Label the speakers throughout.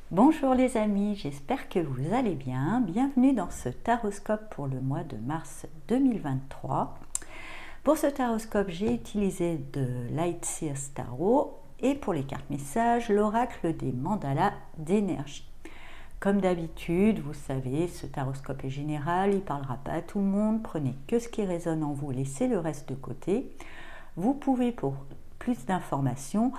Speaker 1: Bonjour les amis, j'espère que vous allez bien. Bienvenue dans ce taroscope pour le mois de mars 2023. Pour ce taroscope, j'ai utilisé de Lightseers Tarot et pour les cartes messages, l'oracle des mandalas d'énergie. Comme d'habitude, vous savez, ce taroscope est général, il ne parlera pas à tout le monde, prenez que ce qui résonne en vous, laissez le reste de côté. Vous pouvez, pour plus d'informations,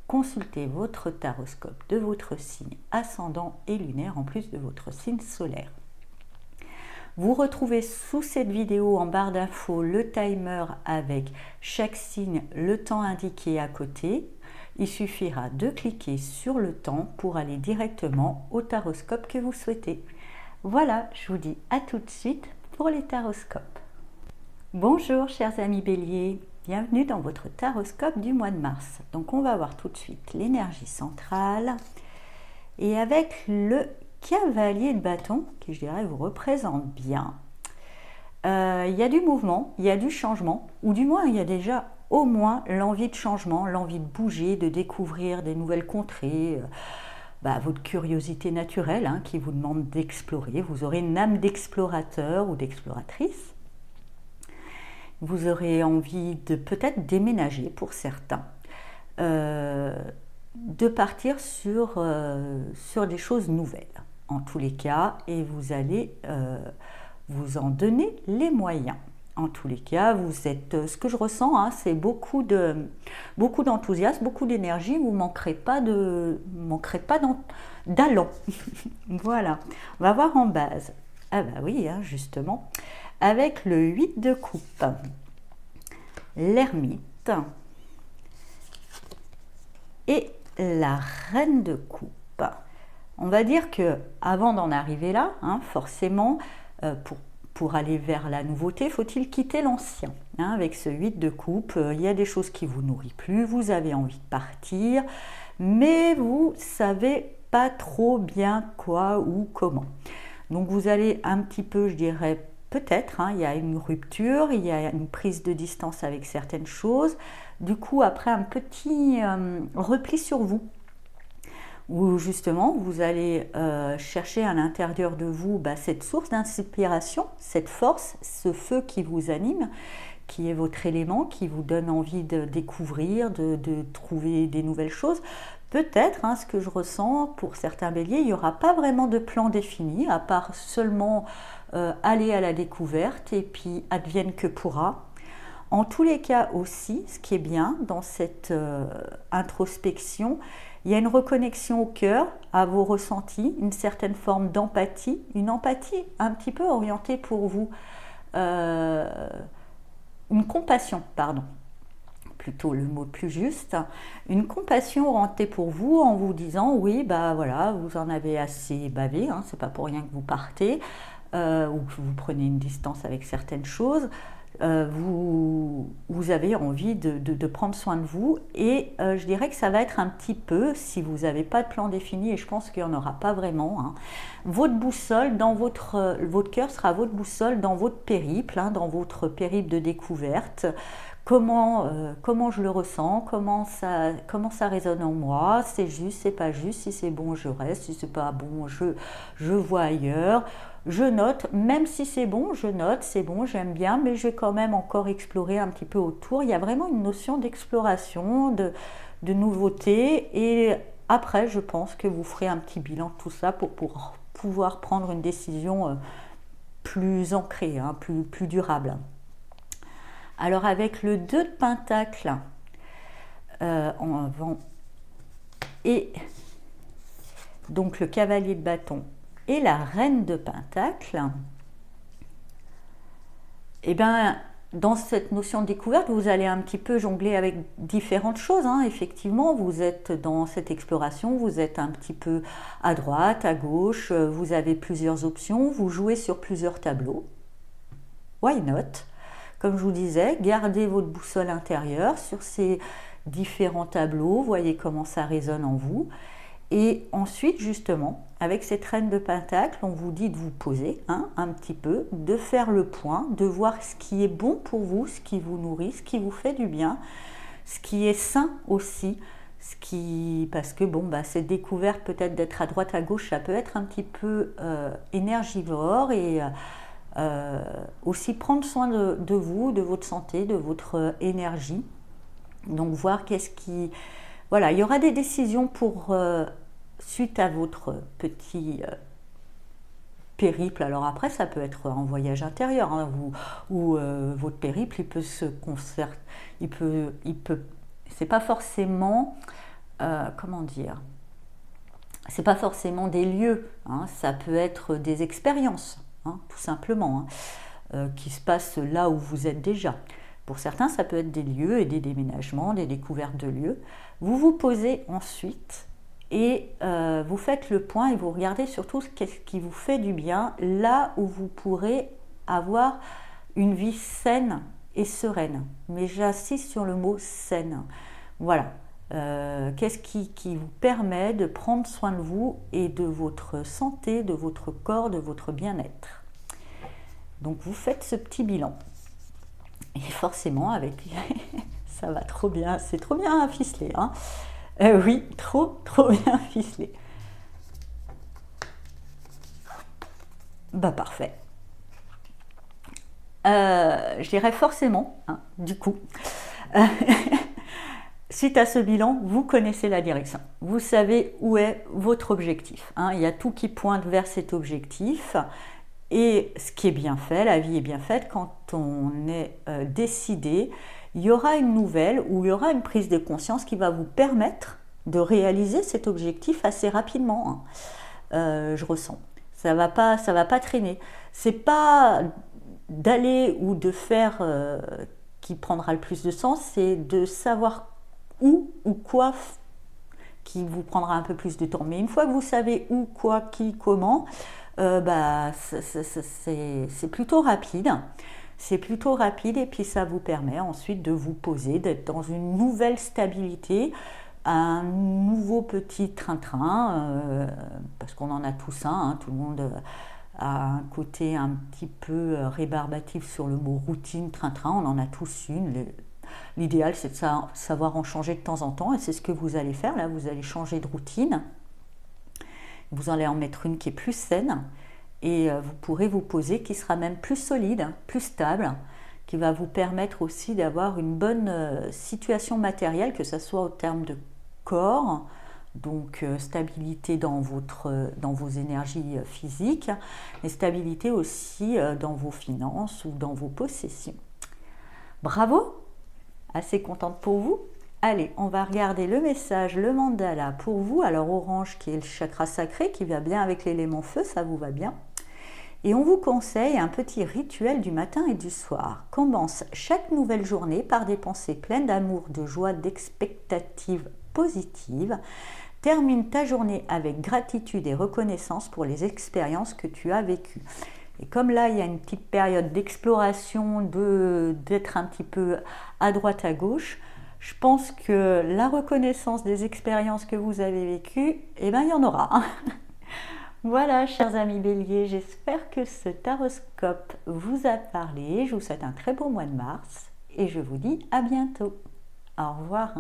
Speaker 1: consulter votre taroscope de votre signe ascendant et lunaire en plus de votre signe solaire. Vous retrouvez sous cette vidéo en barre d'infos le timer avec chaque signe, le temps indiqué à côté. Il suffira de cliquer sur le temps pour aller directement au taroscope que vous souhaitez. Voilà, je vous dis à tout de suite pour les taroscopes. Bonjour chers amis béliers, bienvenue dans votre taroscope du mois de mars. Donc on va voir tout de suite l'énergie centrale et avec le cavalier de bâton qui je dirais vous représente bien. Il y a du mouvement, il y a du changement, ou du moins il y a déjà au moins l'envie de changement, l'envie de bouger, de découvrir des nouvelles contrées, votre curiosité naturelle qui vous demande d'explorer. Vous aurez une âme d'explorateur ou d'exploratrice. Vous aurez envie de peut-être déménager pour certains, de partir sur des choses nouvelles en tous les cas, et vous allez vous en donner les moyens. En tous les cas, vous êtes, ce que je ressens, c'est beaucoup d'enthousiasme, beaucoup d'énergie. Vous ne manquerez pas d'allant. Voilà. On va voir en base. Ah bah oui, justement. Avec le 8 de coupe, l'ermite et la reine de coupe. On va dire que avant d'en arriver là, forcément, pour aller vers la nouveauté, faut-il quitter l'ancien. Avec ce 8 de coupe, il y a des choses qui ne vous nourrissent plus, vous avez envie de partir, mais vous ne savez pas trop bien quoi ou comment. Donc vous allez un petit peu, je dirais, peut-être, il y a une rupture, il y a une prise de distance avec certaines choses. Du coup, après un petit repli sur vous, où justement vous allez chercher à l'intérieur de vous cette source d'inspiration, cette force, ce feu qui vous anime, qui est votre élément, qui vous donne envie de découvrir, de trouver des nouvelles choses. Peut-être, ce que je ressens pour certains béliers, il n'y aura pas vraiment de plan défini, à part seulement aller à la découverte et puis advienne que pourra. En tous les cas aussi, ce qui est bien dans cette introspection, il y a une reconnexion au cœur, à vos ressentis, une certaine forme d'empathie, une empathie un petit peu orientée pour vous, une compassion, pardon, plutôt le mot plus juste, une compassion orientée pour vous en vous disant oui, voilà, vous en avez assez bavé, c'est pas pour rien que vous partez ou que vous prenez une distance avec certaines choses. Vous avez envie de prendre soin de vous et je dirais que ça va être un petit peu, si vous n'avez pas de plan défini, et je pense qu'il n'y en aura pas vraiment, votre boussole, votre cœur sera votre boussole dans votre périple, dans votre périple de découverte. Comment je le ressens, comment ça résonne en moi, c'est juste, c'est pas juste, si c'est bon je reste, si c'est pas bon je vois ailleurs, je note, même si c'est bon je note, c'est bon, j'aime bien, mais je vais quand même encore explorer un petit peu autour. Il y a vraiment une notion d'exploration, de nouveauté, et après je pense que vous ferez un petit bilan de tout ça pour pouvoir prendre une décision plus ancrée, plus durable. Alors avec le 2 de Pentacle en avant et donc le cavalier de bâton et la reine de Pentacle, dans cette notion de découverte, vous allez un petit peu jongler avec différentes choses. Effectivement, vous êtes dans cette exploration, vous êtes un petit peu à droite, à gauche, vous avez plusieurs options, vous jouez sur plusieurs tableaux. Why not ? Comme je vous disais, gardez votre boussole intérieure sur ces différents tableaux, voyez comment ça résonne en vous. Et ensuite, justement, avec cette reine de Pentacle, on vous dit de vous poser un petit peu, de faire le point, de voir ce qui est bon pour vous, ce qui vous nourrit, ce qui vous fait du bien, ce qui est sain aussi, Parce que bon, bah, cette découverte peut-être d'être à droite à gauche, ça peut être un petit peu énergivore et aussi prendre soin de vous, de votre santé, de votre énergie. Donc voir qu'est-ce qui... Voilà, il y aura des décisions suite à votre petit périple. Alors après, ça peut être en voyage intérieur, hein, ou votre périple, il peut se concerter, c'est pas forcément, comment dire, c'est pas forcément des lieux, hein, ça peut être des expériences, hein, tout simplement, hein, qui se passent là où vous êtes déjà. Pour certains, ça peut être des lieux et des déménagements, des découvertes de lieux. Vous vous posez ensuite et vous faites le point et vous regardez surtout ce qui vous fait du bien, là où vous pourrez avoir une vie saine et sereine. Mais j'insiste sur le mot saine. Voilà. Qu'est-ce qui vous permet de prendre soin de vous et de votre santé, de votre corps, de votre bien-être. Donc vous faites ce petit bilan. Et forcément, avec ça va trop bien, c'est trop bien ficelé. Hein, oui, trop bien ficelé. Bah parfait. Je dirais forcément, hein, du coup, suite à ce bilan, vous connaissez la direction. Vous savez où est votre objectif. Hein, il y a tout qui pointe vers cet objectif. Et ce qui est bien fait, la vie est bien faite, quand on est décidé, il y aura une nouvelle ou il y aura une prise de conscience qui va vous permettre de réaliser cet objectif assez rapidement. Hein. Je ressens. Ça va pas traîner. C'est pas d'aller ou de faire qui prendra le plus de sens, c'est de savoir où ou quoi qui vous prendra un peu plus de temps. Mais une fois que vous savez où, quoi, qui, comment, bah, c'est plutôt rapide. C'est plutôt rapide et puis ça vous permet ensuite de vous poser, d'être dans une nouvelle stabilité, un nouveau petit train-train, parce qu'on en a tous un, hein, tout le monde a un côté un petit peu rébarbatif sur le mot routine, train-train, on en a tous une. L'idéal, c'est de savoir en changer de temps en temps et c'est ce que vous allez faire. Là, vous allez changer de routine. Vous allez en mettre une qui est plus saine et vous pourrez vous poser qui sera même plus solide, plus stable, qui va vous permettre aussi d'avoir une bonne situation matérielle, que ce soit au terme de corps, donc stabilité dans vos énergies physiques, et stabilité aussi dans vos finances ou dans vos possessions. Bravo! Assez contente pour vous. Allez, on va regarder le message, le mandala pour vous. Alors orange qui est le chakra sacré, qui va bien avec l'élément feu, ça vous va bien. Et on vous conseille un petit rituel du matin et du soir. Commence chaque nouvelle journée par des pensées pleines d'amour, de joie, d'expectatives positives. Termine ta journée avec gratitude et reconnaissance pour les expériences que tu as vécues. Et comme là, il y a une petite période d'exploration, d'être un petit peu à droite, à gauche, je pense que la reconnaissance des expériences que vous avez vécues, eh ben, il y en aura. Voilà, chers amis béliers, j'espère que ce taroscope vous a parlé. Je vous souhaite un très beau mois de mars et je vous dis à bientôt. Au revoir.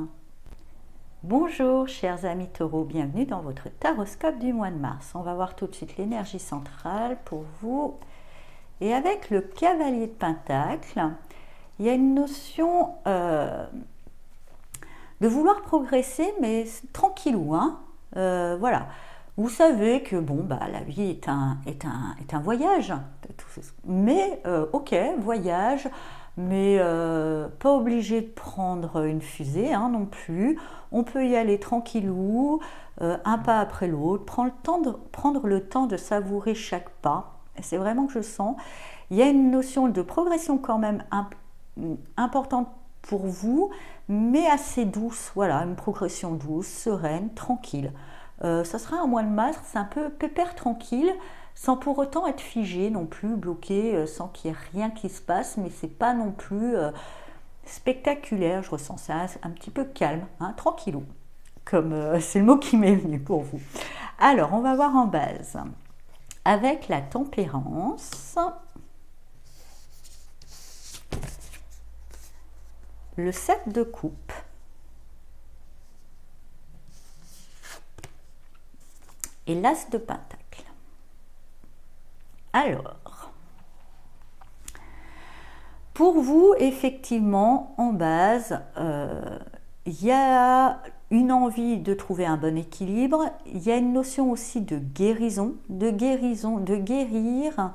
Speaker 1: Bonjour, chers amis taureaux, bienvenue dans votre taroscope du mois de mars. On va voir tout de suite l'énergie centrale pour vous. Et avec le cavalier de Pentacle, il y a une notion de vouloir progresser, mais tranquillou. Hein. Voilà. Vous savez que bon, bah, la vie est un voyage. Mais, ok, voyage, mais pas obligé de prendre une fusée hein, non plus. On peut y aller tranquillou, un pas après l'autre, prendre le temps de savourer chaque pas. C'est vraiment que je sens. Il y a une notion de progression quand même importante pour vous, mais assez douce. Voilà, une progression douce, sereine, tranquille. Ça sera un mois de mars, c'est un peu pépère tranquille, sans pour autant être figé non plus, bloqué, sans qu'il y ait rien qui se passe, mais c'est pas non plus spectaculaire, je ressens ça, un petit peu calme, hein, tranquillou, comme c'est le mot qui m'est venu pour vous. Alors, on va voir en base. Avec la tempérance, le 7 de coupe, et l'As de Pentacle. Alors, pour vous, effectivement, en base, il y a une envie de trouver un bon équilibre. Il y a une notion aussi de guérison, de guérir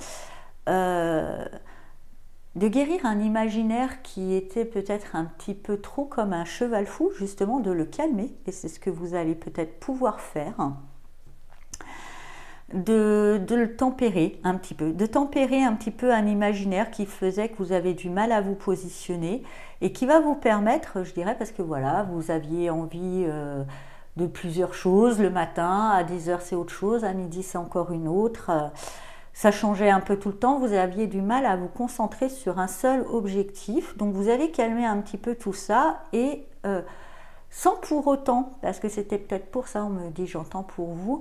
Speaker 1: un imaginaire qui était peut-être un petit peu trop comme un cheval fou, justement, de le calmer. Et c'est ce que vous allez peut-être pouvoir faire. De le tempérer un petit peu, de tempérer un petit peu un imaginaire qui faisait que vous avez du mal à vous positionner et qui va vous permettre, je dirais, parce que voilà, vous aviez envie de plusieurs choses, le matin, à 10h c'est autre chose, à midi c'est encore une autre, ça changeait un peu tout le temps, vous aviez du mal à vous concentrer sur un seul objectif, donc vous allez calmer un petit peu tout ça et sans pour autant, parce que c'était peut-être pour ça, on me dit j'entends pour vous,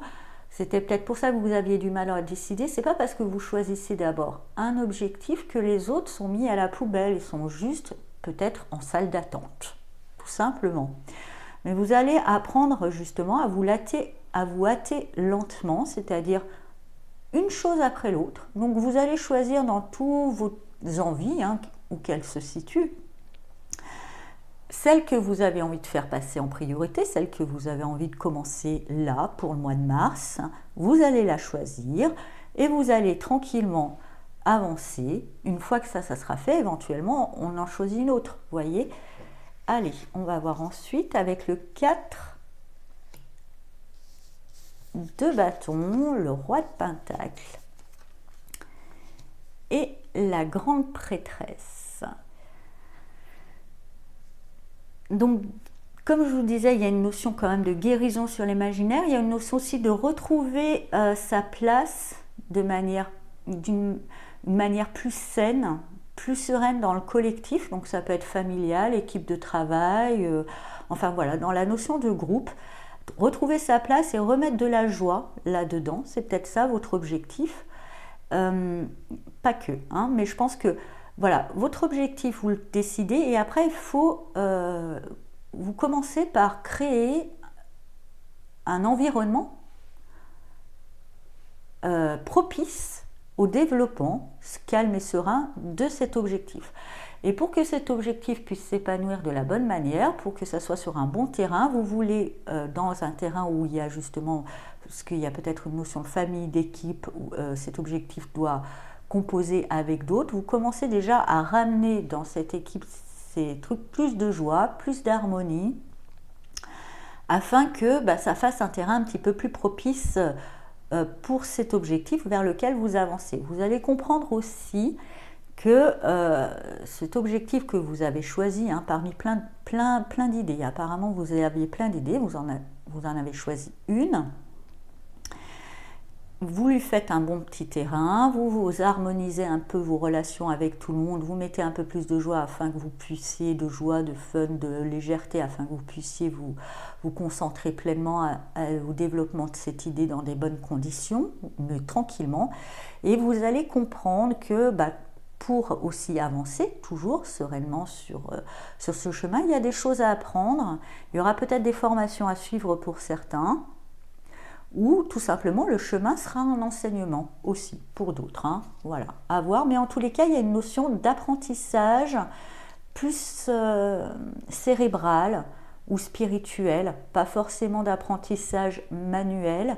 Speaker 1: c'était peut-être pour ça que vous aviez du mal à décider. C'est pas parce que vous choisissez d'abord un objectif que les autres sont mis à la poubelle. Ils sont juste peut-être en salle d'attente, tout simplement. Mais vous allez apprendre justement à vous hâter lentement, c'est-à-dire une chose après l'autre. Donc vous allez choisir dans tous vos envies, où qu'elles se situent, celle que vous avez envie de faire passer en priorité, celle que vous avez envie de commencer là pour le mois de mars, vous allez la choisir et vous allez tranquillement avancer. Une fois que ça sera fait, éventuellement, on en choisit une autre, vous voyez. Allez, on va voir ensuite avec le 4 de bâton, le roi de pentacle et la grande prêtresse. Donc, comme je vous disais, il y a une notion quand même de guérison sur l'imaginaire. Il y a une notion aussi de retrouver sa place d'une manière plus saine, plus sereine dans le collectif. Donc, ça peut être familial, équipe de travail, enfin voilà, dans la notion de groupe. Retrouver sa place et remettre de la joie là-dedans. C'est peut-être ça votre objectif. Pas que, mais je pense que voilà, votre objectif, vous le décidez et après, il faut, vous commencez par créer un environnement propice au développement calme et serein de cet objectif. Et pour que cet objectif puisse s'épanouir de la bonne manière, pour que ça soit sur un bon terrain, vous voulez dans un terrain où il y a justement, parce qu'il y a peut-être une notion de famille, d'équipe, où cet objectif doit composer avec d'autres, vous commencez déjà à ramener dans cette équipe ces trucs plus de joie, plus d'harmonie, afin que ça fasse un terrain un petit peu plus propice pour cet objectif vers lequel vous avancez. Vous allez comprendre aussi que cet objectif que vous avez choisi, parmi plein d'idées, apparemment vous aviez plein d'idées, vous en avez choisi une, vous lui faites un bon petit terrain, vous harmonisez un peu vos relations avec tout le monde, vous mettez un peu plus de joie afin que vous puissiez, de joie, de fun, de légèreté, afin que vous puissiez vous concentrer pleinement au développement de cette idée dans des bonnes conditions, mais tranquillement. Et vous allez comprendre que pour aussi avancer toujours sereinement sur ce chemin, il y a des choses à apprendre, il y aura peut-être des formations à suivre pour certains, ou tout simplement le chemin sera un enseignement aussi pour d'autres, voilà, à voir. Mais en tous les cas, il y a une notion d'apprentissage plus cérébral ou spirituel, pas forcément d'apprentissage manuel.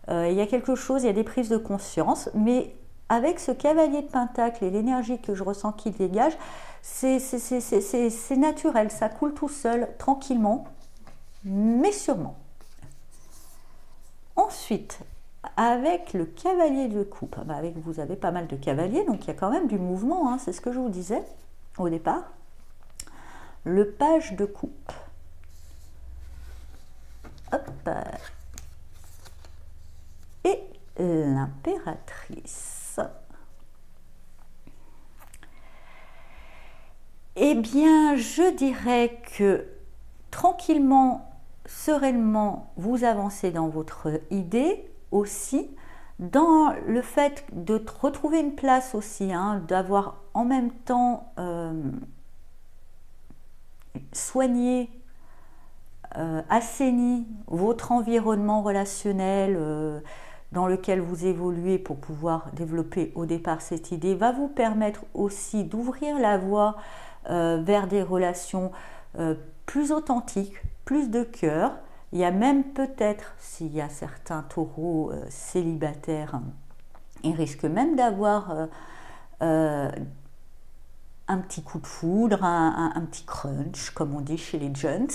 Speaker 1: Il y a quelque chose, il y a des prises de conscience, mais avec ce cavalier de pentacle et l'énergie que je ressens qu'il dégage, c'est naturel, ça coule tout seul, tranquillement, mais sûrement. Ensuite, avec le cavalier de coupe, vous avez pas mal de cavaliers, donc il y a quand même du mouvement, c'est ce que je vous disais au départ. Le page de coupe. Hop. Et l'impératrice. Eh bien, je dirais que tranquillement, sereinement, vous avancez dans votre idée aussi, dans le fait de retrouver une place aussi, d'avoir en même temps soigné assainit votre environnement relationnel dans lequel vous évoluez pour pouvoir développer au départ cette idée, va vous permettre aussi d'ouvrir la voie vers des relations plus authentiques, plus de cœur. Il y a même peut-être, s'il y a certains taureaux célibataires, ils risquent même d'avoir un petit coup de foudre, un petit crunch, comme on dit chez les Jones.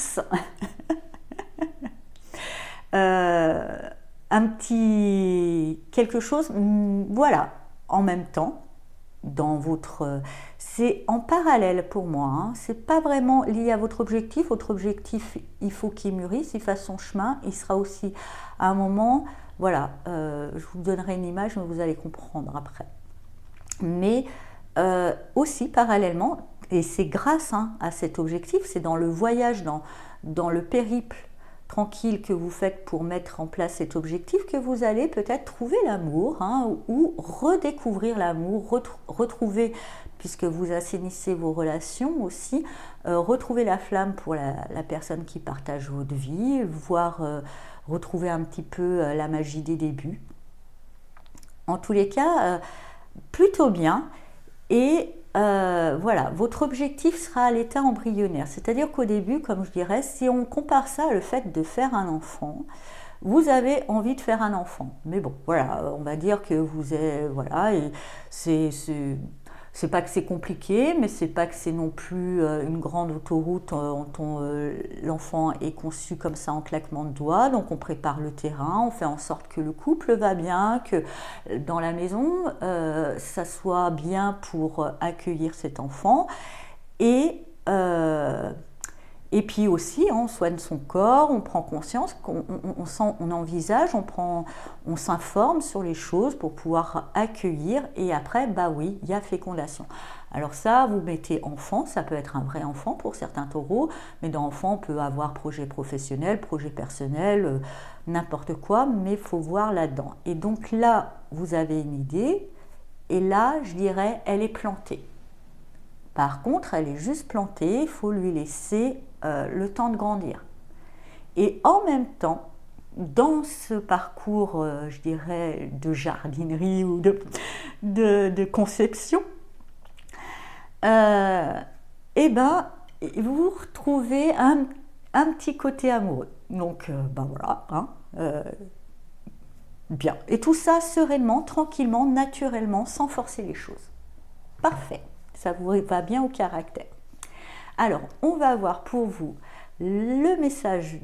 Speaker 1: Un petit quelque chose, voilà, en même temps, dans votre... c'est en parallèle pour moi, hein, c'est pas vraiment lié à votre objectif. Votre objectif, il faut qu'il mûrisse, il fasse son chemin, il sera aussi à un moment, voilà, je vous donnerai une image, mais vous allez comprendre après. Mais aussi parallèlement, et c'est grâce à cet objectif, c'est dans le voyage, dans le périple tranquille que vous faites pour mettre en place cet objectif que vous allez peut-être trouver l'amour, ou redécouvrir l'amour, retrouver, puisque vous assainissez vos relations aussi, retrouver la flamme pour la personne qui partage votre vie, voire retrouver un petit peu la magie des débuts. En tous les cas, plutôt bien. Et voilà, votre objectif sera à l'état embryonnaire. C'est-à-dire qu'au début, comme je dirais, si on compare ça au fait de faire un enfant, vous avez envie de faire un enfant. Mais bon, voilà, on va dire que vous êtes... Voilà, et c'est pas que c'est compliqué, mais c'est pas que c'est non plus une grande autoroute dont l'enfant est conçu comme ça en claquement de doigts. Donc on prépare le terrain, on fait en sorte que le couple va bien, que dans la maison, ça soit bien pour accueillir cet enfant. Et puis aussi, on soigne son corps, on prend conscience, on envisage, on s'informe sur les choses pour pouvoir accueillir. Et après, bah oui, il y a fécondation. Alors ça, vous mettez enfant, ça peut être un vrai enfant pour certains taureaux, mais dans enfant, on peut avoir projet professionnel, projet personnel, n'importe quoi, mais il faut voir là-dedans. Et donc là, vous avez une idée, et là, je dirais, elle est plantée. Par contre, elle est juste plantée, il faut lui laisser le temps de grandir. Et en même temps, dans ce parcours, je dirais, de jardinerie ou de conception, eh ben, vous retrouvez un petit côté amoureux. Donc, ben voilà, bien. Et tout ça sereinement, tranquillement, naturellement, sans forcer les choses. Parfait. Ça vous va bien au caractère. Alors, on va avoir pour vous le message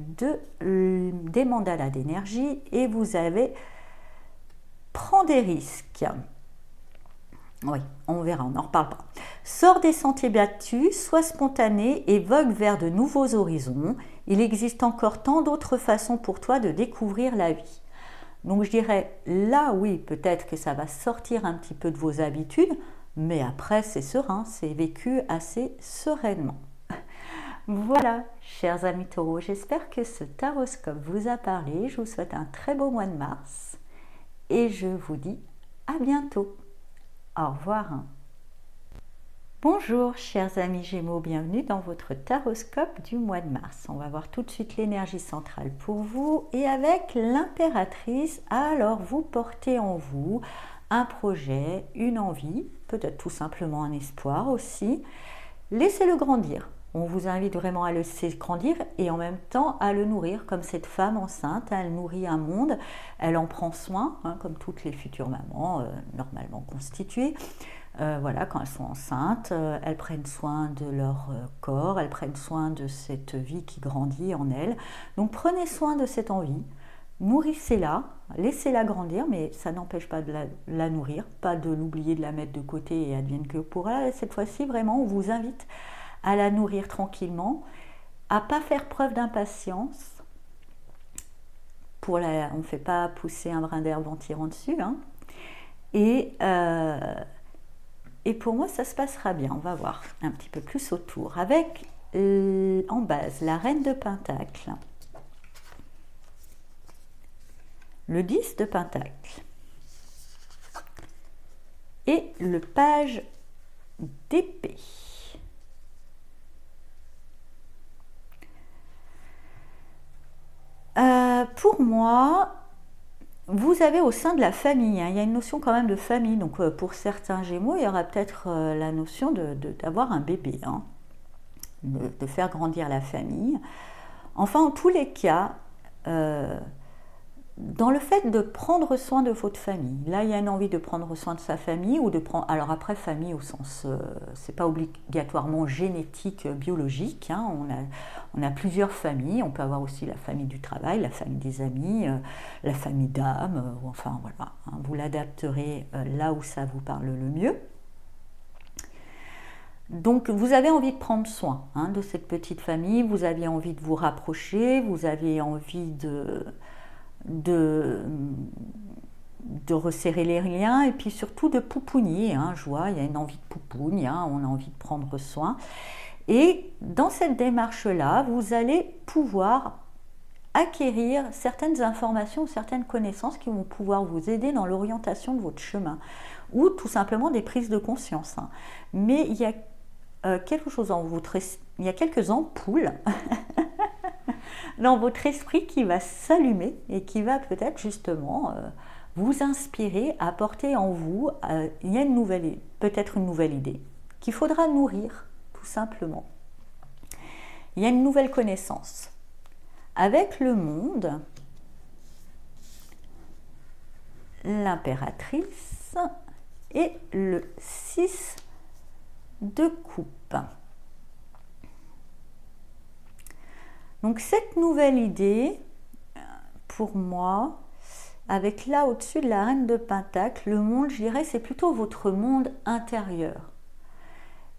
Speaker 1: des mandalas d'énergie et vous avez prends des risques. Oui, on verra, on n'en reparle pas. Sors des sentiers battus, sois spontané et vogue vers de nouveaux horizons. Il existe encore tant d'autres façons pour toi de découvrir la vie. Donc je dirais, là oui, peut-être que ça va sortir un petit peu de vos habitudes, mais après c'est serein, c'est vécu assez sereinement. Voilà, chers amis taureaux, j'espère que ce taroscope vous a parlé. Je vous souhaite un très beau mois de mars et je vous dis à bientôt. Au revoir. Bonjour chers amis Gémeaux, bienvenue dans votre taroscope du mois de mars. On va voir tout de suite l'énergie centrale pour vous et avec l'impératrice, alors vous portez en vous un projet, une envie, peut-être tout simplement un espoir aussi. Laissez-le grandir. On vous invite vraiment à le laisser grandir et en même temps à le nourrir comme cette femme enceinte. Elle nourrit un monde, elle en prend soin, comme toutes les futures mamans normalement constituées. Voilà, quand elles sont enceintes, elles prennent soin de leur corps, elles prennent soin de cette vie qui grandit en elles. Donc prenez soin de cette envie, nourrissez-la, laissez-la grandir, mais ça n'empêche pas de la nourrir, pas de l'oublier, de la mettre de côté et advienne que pourra. Cette fois-ci, vraiment, on vous invite à la nourrir tranquillement, à ne pas faire preuve d'impatience. On ne fait pas pousser un brin d'herbe en tirant dessus. Et pour moi, ça se passera bien. On va voir un petit peu plus autour. Avec en base la reine de Pentacle, le 10 de Pentacle et le page d'épée. pour moi, vous avez au sein de la famille, hein, il y a une notion quand même de famille. Donc pour certains Gémeaux, il y aura peut-être la notion d'avoir un bébé, hein, de faire grandir la famille. Enfin, en tous les cas, dans le fait de prendre soin de votre famille, là il y a une envie de prendre soin de sa famille ou de prendre. Alors après, famille au sens, c'est pas obligatoirement génétique, biologique, hein, on a plusieurs familles, on peut avoir aussi la famille du travail, la famille des amis, la famille d'âme, enfin voilà, hein, vous l'adapterez là où ça vous parle le mieux. Donc vous avez envie de prendre soin, hein, de cette petite famille, vous avez envie de vous rapprocher, vous avez envie de resserrer les liens et puis surtout de poupougner, hein, je vois, il y a une envie de poupoune, hein, on a envie de prendre soin. Et dans cette démarche-là, vous allez pouvoir acquérir certaines informations, certaines connaissances qui vont pouvoir vous aider dans l'orientation de votre chemin ou tout simplement des prises de conscience, hein. Mais il y a quelque chose en votre il y a quelques ampoules dans votre esprit qui va s'allumer et qui va peut-être justement vous inspirer, apporter en vous, il y a peut-être une nouvelle idée qu'il faudra nourrir tout simplement. Il y a une nouvelle connaissance. Avec le monde, l'impératrice et le 6 de coupe. Donc cette nouvelle idée, pour moi, avec là au-dessus de la reine de Pentacle, le monde, je dirais, c'est plutôt votre monde intérieur.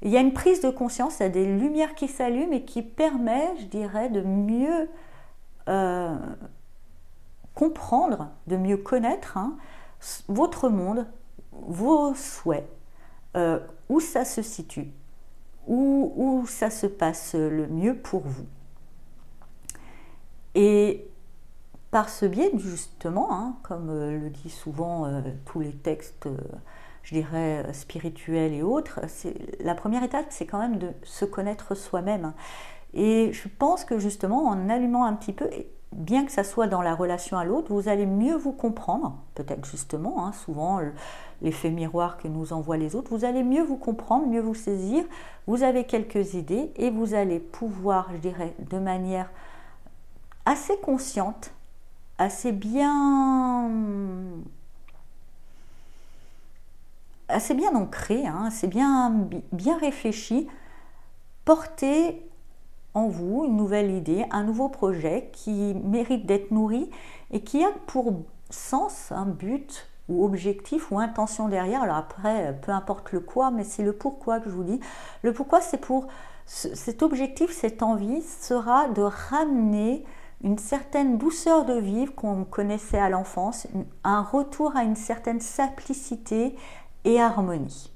Speaker 1: Il y a une prise de conscience, il y a des lumières qui s'allument et qui permet, je dirais, de mieux comprendre, de mieux connaître, hein, votre monde, vos souhaits, où ça se situe, où ça se passe le mieux pour vous. Et par ce biais, justement, hein, comme le dit souvent tous les textes, je dirais, spirituels et autres, la première étape, c'est quand même de se connaître soi-même. Et je pense que justement, en allumant un petit peu, bien que ça soit dans la relation à l'autre, vous allez mieux vous comprendre, peut-être justement, hein, souvent l'effet miroir que nous envoient les autres, vous allez mieux vous comprendre, mieux vous saisir, vous avez quelques idées et vous allez pouvoir, je dirais, de manière assez consciente, assez bien ancrée, hein, assez bien réfléchie, porter en vous une nouvelle idée, un nouveau projet qui mérite d'être nourri et qui a pour sens un but ou objectif ou intention derrière. Alors après, peu importe le quoi, mais c'est le pourquoi que je vous dis. Le pourquoi, c'est pour cet objectif, cette envie sera de ramener une certaine douceur de vivre qu'on connaissait à l'enfance, un retour à une certaine simplicité et harmonie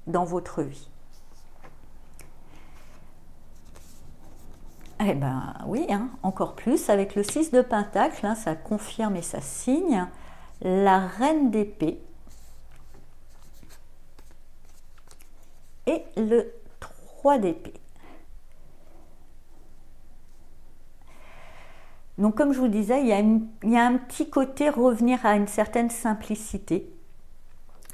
Speaker 1: dans votre vie. Eh bien oui, hein, encore plus, avec le 6 de Pentacle, hein, ça confirme et ça signe la reine d'épée et le 3 d'épée. Donc comme je vous disais, il y a un petit côté revenir à une certaine simplicité,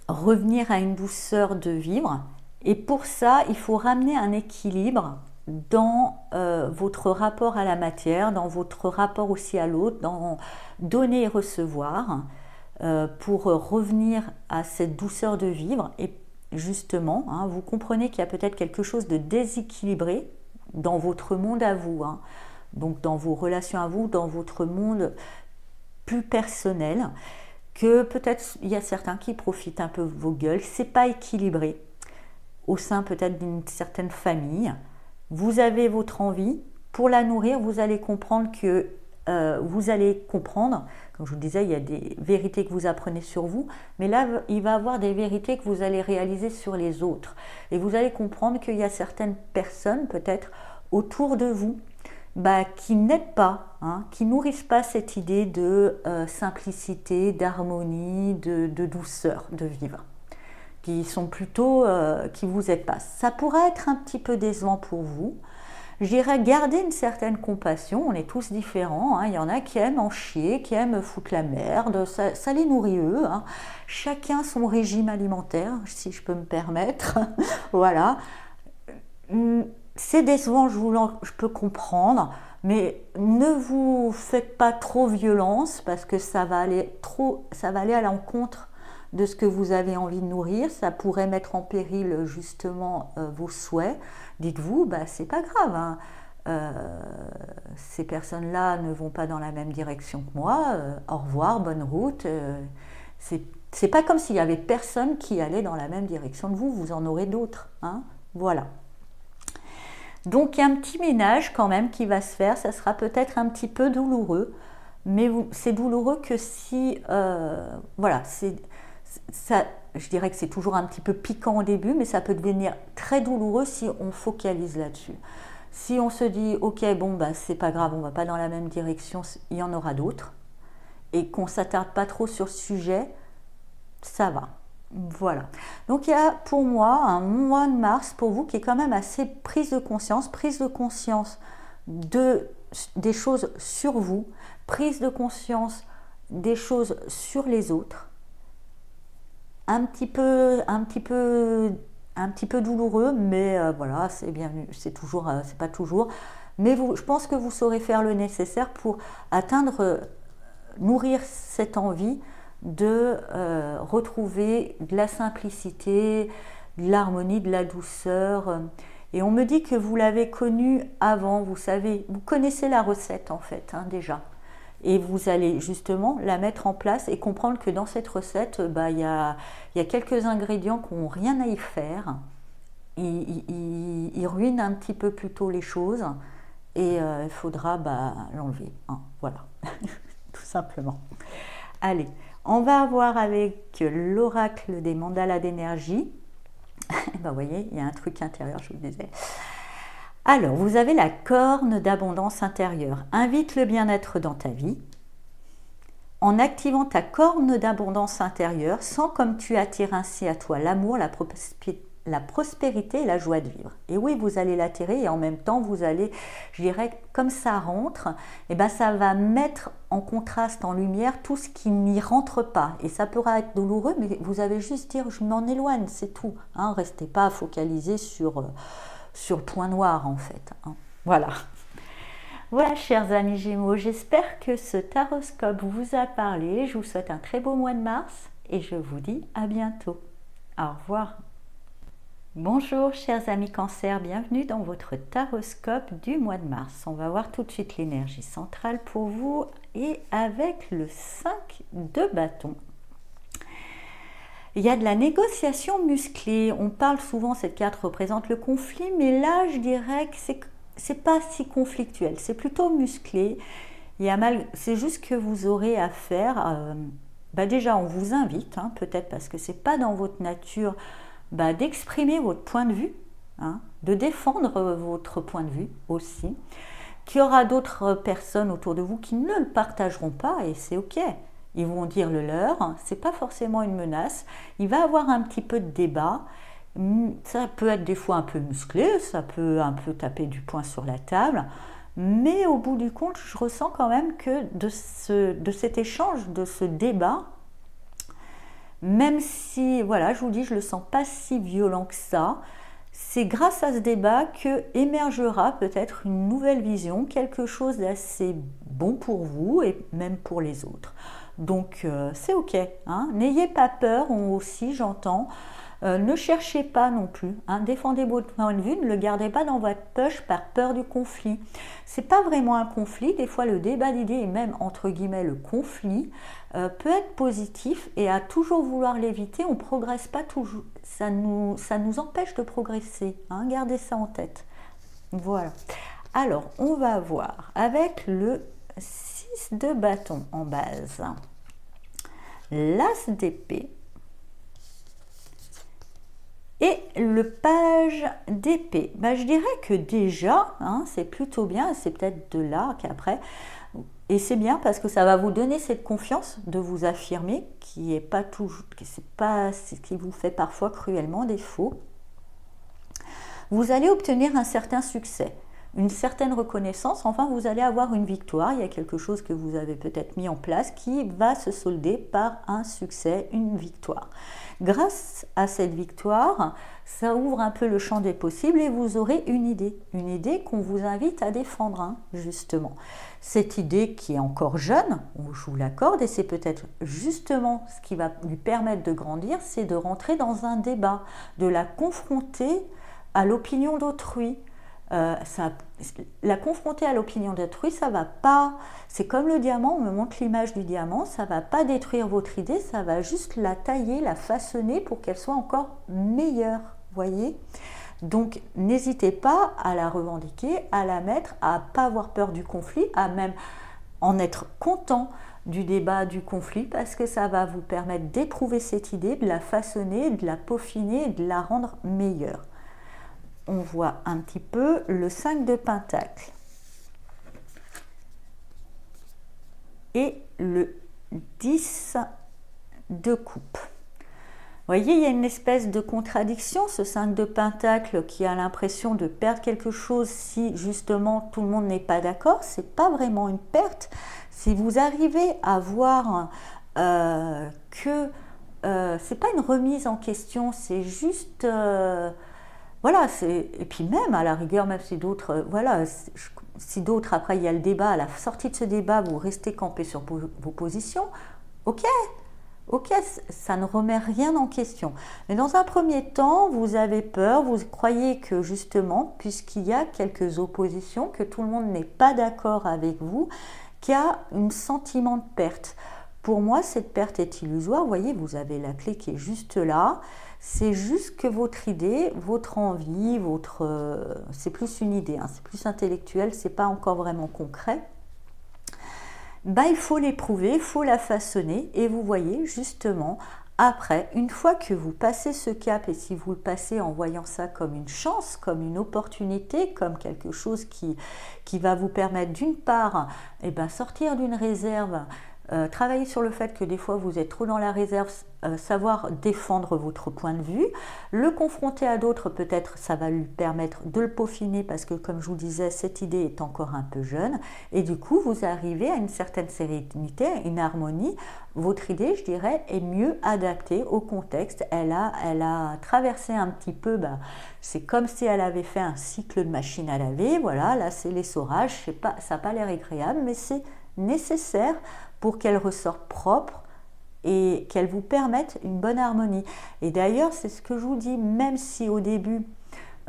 Speaker 1: revenir à une douceur de vivre. Et pour ça, il faut ramener un équilibre dans votre rapport à la matière, dans votre rapport aussi à l'autre, dans donner et recevoir, pour revenir à cette douceur de vivre. Et justement, hein, vous comprenez qu'il y a peut-être quelque chose de déséquilibré dans votre monde à vous, hein. Donc dans vos relations à vous, dans votre monde plus personnel, que peut-être il y a certains qui profitent un peu de vos gueules, c'est pas équilibré au sein peut-être d'une certaine famille. Vous avez votre envie, pour la nourrir, vous allez comprendre que comme je vous disais, il y a des vérités que vous apprenez sur vous, mais là, il va y avoir des vérités que vous allez réaliser sur les autres. Et vous allez comprendre qu'il y a certaines personnes, peut-être, autour de vous, qui n'aident pas, hein, qui nourrissent pas cette idée de simplicité, d'harmonie, de douceur de vivre, qui sont plutôt, qui vous aident pas. Ça pourrait être un petit peu décevant pour vous, Je dirais garder une certaine compassion, on est tous différents, hein. Il y en a qui aiment en chier, qui aiment foutre la merde, ça les nourrit eux, hein. Chacun son régime alimentaire, si je peux me permettre, voilà. C'est décevant, je peux comprendre, mais ne vous faites pas trop violence parce que ça va aller à l'encontre de ce que vous avez envie de nourrir, ça pourrait mettre en péril justement vos souhaits. Dites-vous, bah, c'est pas grave, hein. Ces personnes-là ne vont pas dans la même direction que moi, au revoir, bonne route. C'est pas comme s'il y avait personne qui allait dans la même direction que vous en aurez d'autres, hein. Voilà. Donc il y a un petit ménage quand même qui va se faire, ça sera peut-être un petit peu douloureux, mais c'est douloureux que si, voilà, ça, je dirais que c'est toujours un petit peu piquant au début, mais ça peut devenir très douloureux si on focalise là-dessus. Si on se dit, ok, bon, bah, c'est pas grave, on va pas dans la même direction, il y en aura d'autres, et qu'on s'attarde pas trop sur le sujet, ça va. Voilà. Donc il y a pour moi un mois de mars pour vous qui est quand même assez prise de conscience des choses sur vous, prise de conscience des choses sur les autres. Un petit peu douloureux, mais voilà, c'est bienvenu. C'est pas toujours. Mais je pense que vous saurez faire le nécessaire pour nourrir cette envie de retrouver de la simplicité, de l'harmonie, de la douceur. Et on me dit que vous l'avez connue avant, vous savez, vous connaissez la recette en fait, hein, déjà. Et vous allez justement la mettre en place et comprendre que dans cette recette, bah, y a quelques ingrédients qui n'ont rien à y faire. Ils ruinent un petit peu plutôt les choses et il faudra l'enlever, hein, voilà, tout simplement. Allez, on va voir avec l'oracle des mandalas d'énergie. Vous voyez, il y a un truc intérieur, je vous le disais. Alors, vous avez la corne d'abondance intérieure. Invite le bien-être dans ta vie. En activant ta corne d'abondance intérieure, sens comme tu attires ainsi à toi l'amour, la prospérité et la joie de vivre. Et oui, vous allez l'attirer et en même temps, vous allez, je dirais, comme ça rentre, et ben ça va mettre en contraste, en lumière, tout ce qui n'y rentre pas. Et ça pourra être douloureux, mais vous avez juste dire, je m'en éloigne, c'est tout. Hein, restez pas focalisé sur le point noir, en fait. Hein. Voilà. Voilà, chers amis Gémeaux, j'espère que ce taroscope vous a parlé. Je vous souhaite un très beau mois de mars et je vous dis à bientôt. Au revoir. Bonjour chers amis Cancer, bienvenue dans votre taroscope du mois de mars. On va voir tout de suite l'énergie centrale pour vous et avec le 5 de bâton. Il y a de la négociation musclée. On parle souvent, cette carte représente le conflit, mais là je dirais que c'est pas si conflictuel, c'est plutôt musclé. C'est juste que vous aurez à faire, déjà on vous invite, hein, peut-être parce que c'est pas dans votre nature, d'exprimer votre point de vue, hein, de défendre votre point de vue aussi, qu'il y aura d'autres personnes autour de vous qui ne le partageront pas et c'est ok. Ils vont dire le leur, hein, c'est pas forcément une menace, il va y avoir un petit peu de débat, ça peut être des fois un peu musclé, ça peut un peu taper du poing sur la table, mais au bout du compte, je ressens quand même que de cet échange, de ce débat, même si, voilà, je vous dis, je ne le sens pas si violent que ça, c'est grâce à ce débat que émergera peut-être une nouvelle vision, quelque chose d'assez bon pour vous et même pour les autres. Donc c'est ok, hein. N'ayez pas peur, aussi j'entends, ne cherchez pas non plus, hein. Défendez votre point de vue, ne le gardez pas dans votre poche par peur du conflit. C'est pas vraiment un conflit, des fois le débat d'idées et même entre guillemets le conflit peut être positif et à toujours vouloir l'éviter, on ne progresse pas toujours, ça nous empêche de progresser, hein. Gardez ça en tête. Voilà. Alors on va voir avec le 6 de bâton en base, l'as d'épée et le page d'épée. Je dirais que déjà, hein, c'est plutôt bien, c'est peut-être de là qu'après, et c'est bien parce que ça va vous donner cette confiance de vous affirmer, qui est pas toujours, c'est pas ce qui vous fait parfois cruellement défaut. Vous allez obtenir un certain succès. une certaine reconnaissance, enfin vous allez avoir une victoire, il y a quelque chose que vous avez peut-être mis en place qui va se solder par un succès, une victoire. Grâce à cette victoire, ça ouvre un peu le champ des possibles et vous aurez une idée qu'on vous invite à défendre, hein, justement. Cette idée qui est encore jeune, je vous l'accorde, et c'est peut-être justement ce qui va lui permettre de grandir, c'est de rentrer dans un débat, de la confronter à l'opinion d'autrui. La confronter à l'opinion d'autrui, ça va pas, c'est comme le diamant, on me montre l'image du diamant, ça va pas détruire votre idée, ça va juste la tailler, la façonner pour qu'elle soit encore meilleure, voyez. Donc n'hésitez pas à la revendiquer, à la mettre, à pas avoir peur du conflit, à même en être content du débat, du conflit, parce que ça va vous permettre d'éprouver cette idée, de la façonner, de la peaufiner, de la rendre meilleure. On voit un petit peu le 5 de Pentacle et le 10 de Coupe. Vous voyez, il y a une espèce de contradiction, ce 5 de Pentacle qui a l'impression de perdre quelque chose si justement tout le monde n'est pas d'accord. Ce n'est pas vraiment une perte. Si vous arrivez à voir que ce n'est pas une remise en question, c'est juste... voilà, et puis même à la rigueur, même si d'autres, voilà, si d'autres, après il y a le débat, à la sortie de ce débat, vous restez campé sur vos positions, ok, ça ne remet rien en question. Mais dans un premier temps, vous avez peur, vous croyez que justement, puisqu'il y a quelques oppositions, que tout le monde n'est pas d'accord avec vous, qu'il y a un sentiment de perte. Pour moi, cette perte est illusoire. Vous voyez, vous avez la clé qui est juste là. C'est juste que votre idée, votre envie, c'est plus une idée, hein, c'est plus intellectuel, c'est pas encore vraiment concret. Il faut l'éprouver, il faut la façonner, et vous voyez justement, après, une fois que vous passez ce cap, et si vous le passez en voyant ça comme une chance, comme une opportunité, comme quelque chose qui va vous permettre d'une part, sortir d'une réserve, travailler sur le fait que des fois vous êtes trop dans la réserve, savoir défendre votre point de vue, le confronter à d'autres, peut-être ça va lui permettre de le peaufiner parce que comme je vous disais, cette idée est encore un peu jeune et du coup vous arrivez à une certaine sérénité, une harmonie. Votre idée, je dirais, est mieux adaptée au contexte. Elle a traversé un petit peu, c'est comme si elle avait fait un cycle de machine à laver, voilà, là c'est l'essorage, ça n'a pas l'air agréable, mais c'est nécessaire pour qu'elle ressorte propre et qu'elle vous permette une bonne harmonie. Et d'ailleurs, c'est ce que je vous dis, même si au début,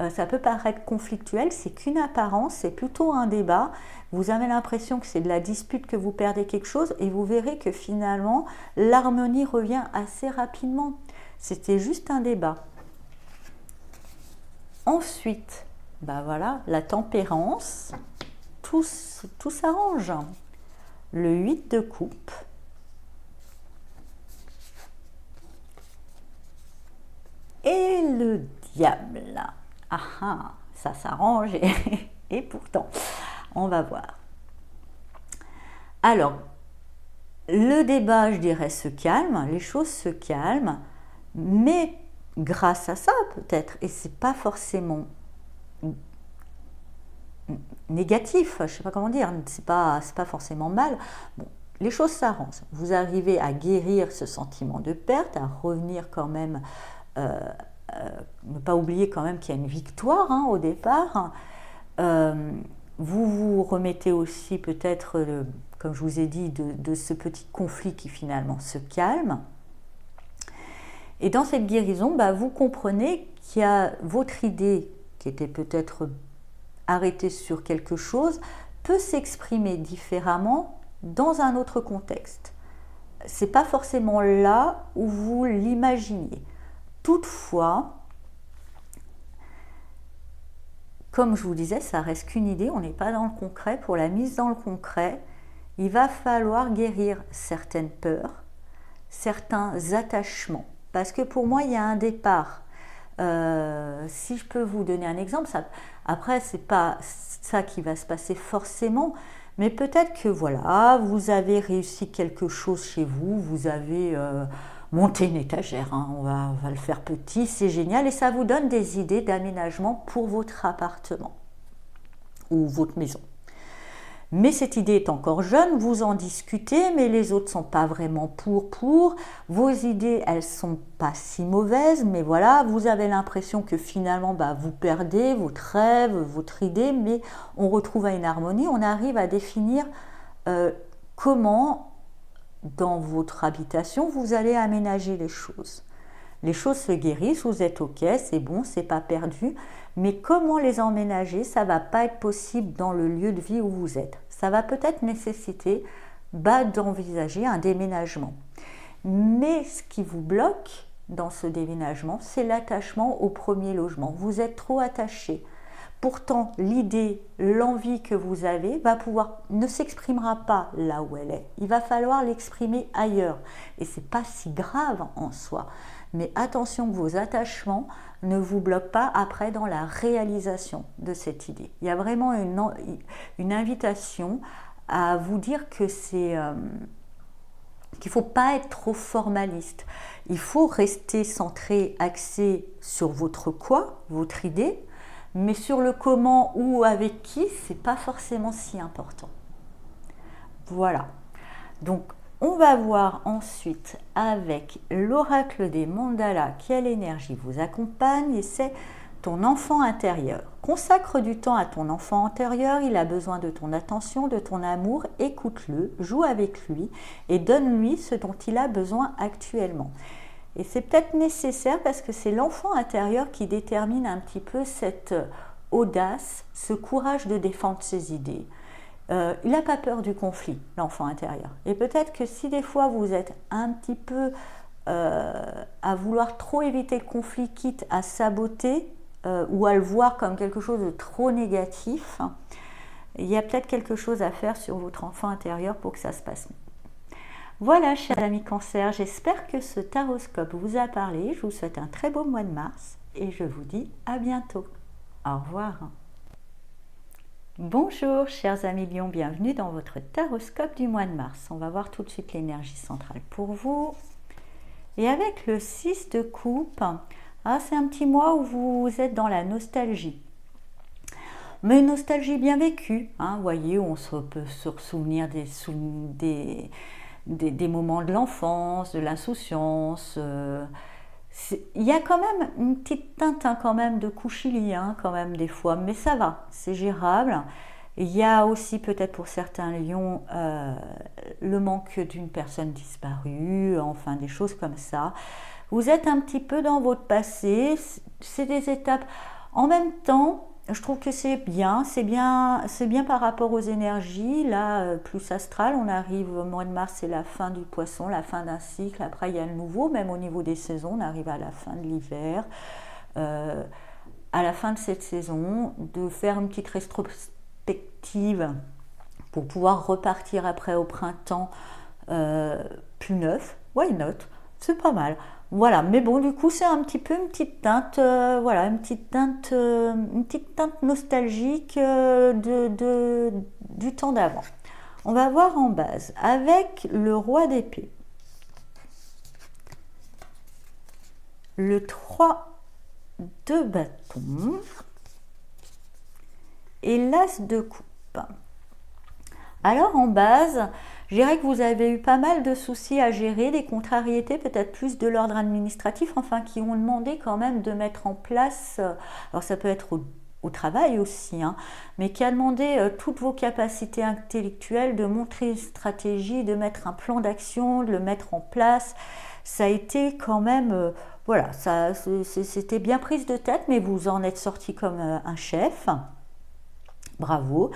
Speaker 1: ça peut paraître conflictuel, c'est qu'une apparence, c'est plutôt un débat. Vous avez l'impression que c'est de la dispute, que vous perdez quelque chose, et vous verrez que finalement, l'harmonie revient assez rapidement. C'était juste un débat. Ensuite, voilà, la tempérance, tout s'arrange. Le 8 de coupe, et le diable. Ah, ça s'arrange et pourtant, on va voir. Alors, le débat, je dirais, se calme, les choses se calment, mais grâce à ça peut-être, et c'est pas forcément négatif, je ne sais pas comment dire, c'est pas forcément mal. Bon, les choses s'arrangent. Vous arrivez à guérir ce sentiment de perte, à revenir quand même, ne pas oublier quand même qu'il y a une victoire au départ. Vous vous remettez aussi peut-être, comme je vous ai dit, de ce petit conflit qui finalement se calme. Et dans cette guérison, vous comprenez qu'il y a votre idée qui était peut-être arrêter sur quelque chose peut s'exprimer différemment dans un autre contexte. C'est pas forcément là où vous l'imaginiez. Toutefois, comme je vous disais, ça reste qu'une idée, on n'est pas dans le concret. Pour la mise dans le concret, il va falloir guérir certaines peurs, certains attachements. Parce que pour moi, il y a un départ. Si je peux vous donner un exemple, après c'est pas ça qui va se passer forcément, mais peut-être que voilà, vous avez réussi quelque chose chez vous, vous avez monté une étagère, on va le faire petit, c'est génial et ça vous donne des idées d'aménagement pour votre appartement. ou votre maison. Mais cette idée est encore jeune, vous en discutez, mais les autres ne sont pas vraiment pour. Vos idées, elles ne sont pas si mauvaises, mais voilà, vous avez l'impression que finalement, vous perdez votre rêve, votre idée, mais on retrouve à une harmonie, on arrive à définir comment, dans votre habitation, vous allez aménager les choses. Les choses se guérissent, vous êtes ok, c'est bon, c'est pas perdu, mais comment les emménager, ça va pas être possible dans le lieu de vie où vous êtes. Ça va peut-être nécessiter d'envisager un déménagement. Mais ce qui vous bloque dans ce déménagement, c'est l'attachement au premier logement. Vous êtes trop attaché. Pourtant, l'idée, l'envie que vous avez ne s'exprimera pas là où elle est. Il va falloir l'exprimer ailleurs. Et c'est pas si grave en soi. Mais attention que vos attachements ne vous bloquent pas après dans la réalisation de cette idée. Il y a vraiment une invitation à vous dire que qu'il ne faut pas être trop formaliste. Il faut rester centré, axé sur votre quoi, votre idée, mais sur le comment ou avec qui, c'est pas forcément si important. Voilà. Donc, on va voir ensuite avec l'oracle des mandalas quelle énergie vous accompagne et c'est ton enfant intérieur. Consacre du temps à ton enfant intérieur, il a besoin de ton attention, de ton amour, écoute-le, joue avec lui et donne-lui ce dont il a besoin actuellement. Et c'est peut-être nécessaire parce que c'est l'enfant intérieur qui détermine un petit peu cette audace, ce courage de défendre ses idées. Il n'a pas peur du conflit, l'enfant intérieur. Et peut-être que si des fois vous êtes un petit peu à vouloir trop éviter le conflit, quitte à saboter ou à le voir comme quelque chose de trop négatif, il y a peut-être quelque chose à faire sur votre enfant intérieur pour que ça se passe mieux. Voilà, chers amis Cancer, j'espère que ce taroscope vous a parlé. Je vous souhaite un très beau mois de mars et je vous dis à bientôt. Au revoir. Bonjour, chers amis Lion, bienvenue dans votre taroscope du mois de mars. On va voir tout de suite l'énergie centrale pour vous. Et avec le 6 de coupe, c'est un petit mois où vous êtes dans la nostalgie. Mais une nostalgie bien vécue, vous voyez, on peut se ressouvenir des moments de l'enfance, de l'insouciance. Il y a quand même une petite teinte quand même de couchili, quand même des fois, mais ça va, c'est gérable. Il y a aussi peut-être pour certains lions le manque d'une personne disparue, enfin des choses comme ça. Vous êtes un petit peu dans votre passé, c'est des étapes. En même temps, je trouve que c'est bien par rapport aux énergies. Là, plus astral, on arrive au mois de mars, c'est la fin du poisson, la fin d'un cycle. Après, il y a le nouveau, même au niveau des saisons, on arrive à la fin de l'hiver. À la fin de cette saison, de faire une petite rétrospective pour pouvoir repartir après au printemps plus neuf. Why not? C'est pas mal. Voilà, mais bon, du coup, c'est un petit peu une petite teinte, une petite teinte nostalgique du temps d'avant. On va voir en base avec le roi d'épée, le 3 de bâton et l'as de coupe. Alors en base, je dirais que vous avez eu pas mal de soucis à gérer, des contrariétés, peut-être plus de l'ordre administratif, enfin qui ont demandé quand même de mettre en place, alors ça peut être au travail aussi, mais qui a demandé toutes vos capacités intellectuelles, de montrer une stratégie, de mettre un plan d'action, de le mettre en place. Ça a été quand même, c'était bien prise de tête, mais vous en êtes sorti comme un chef. Bravo.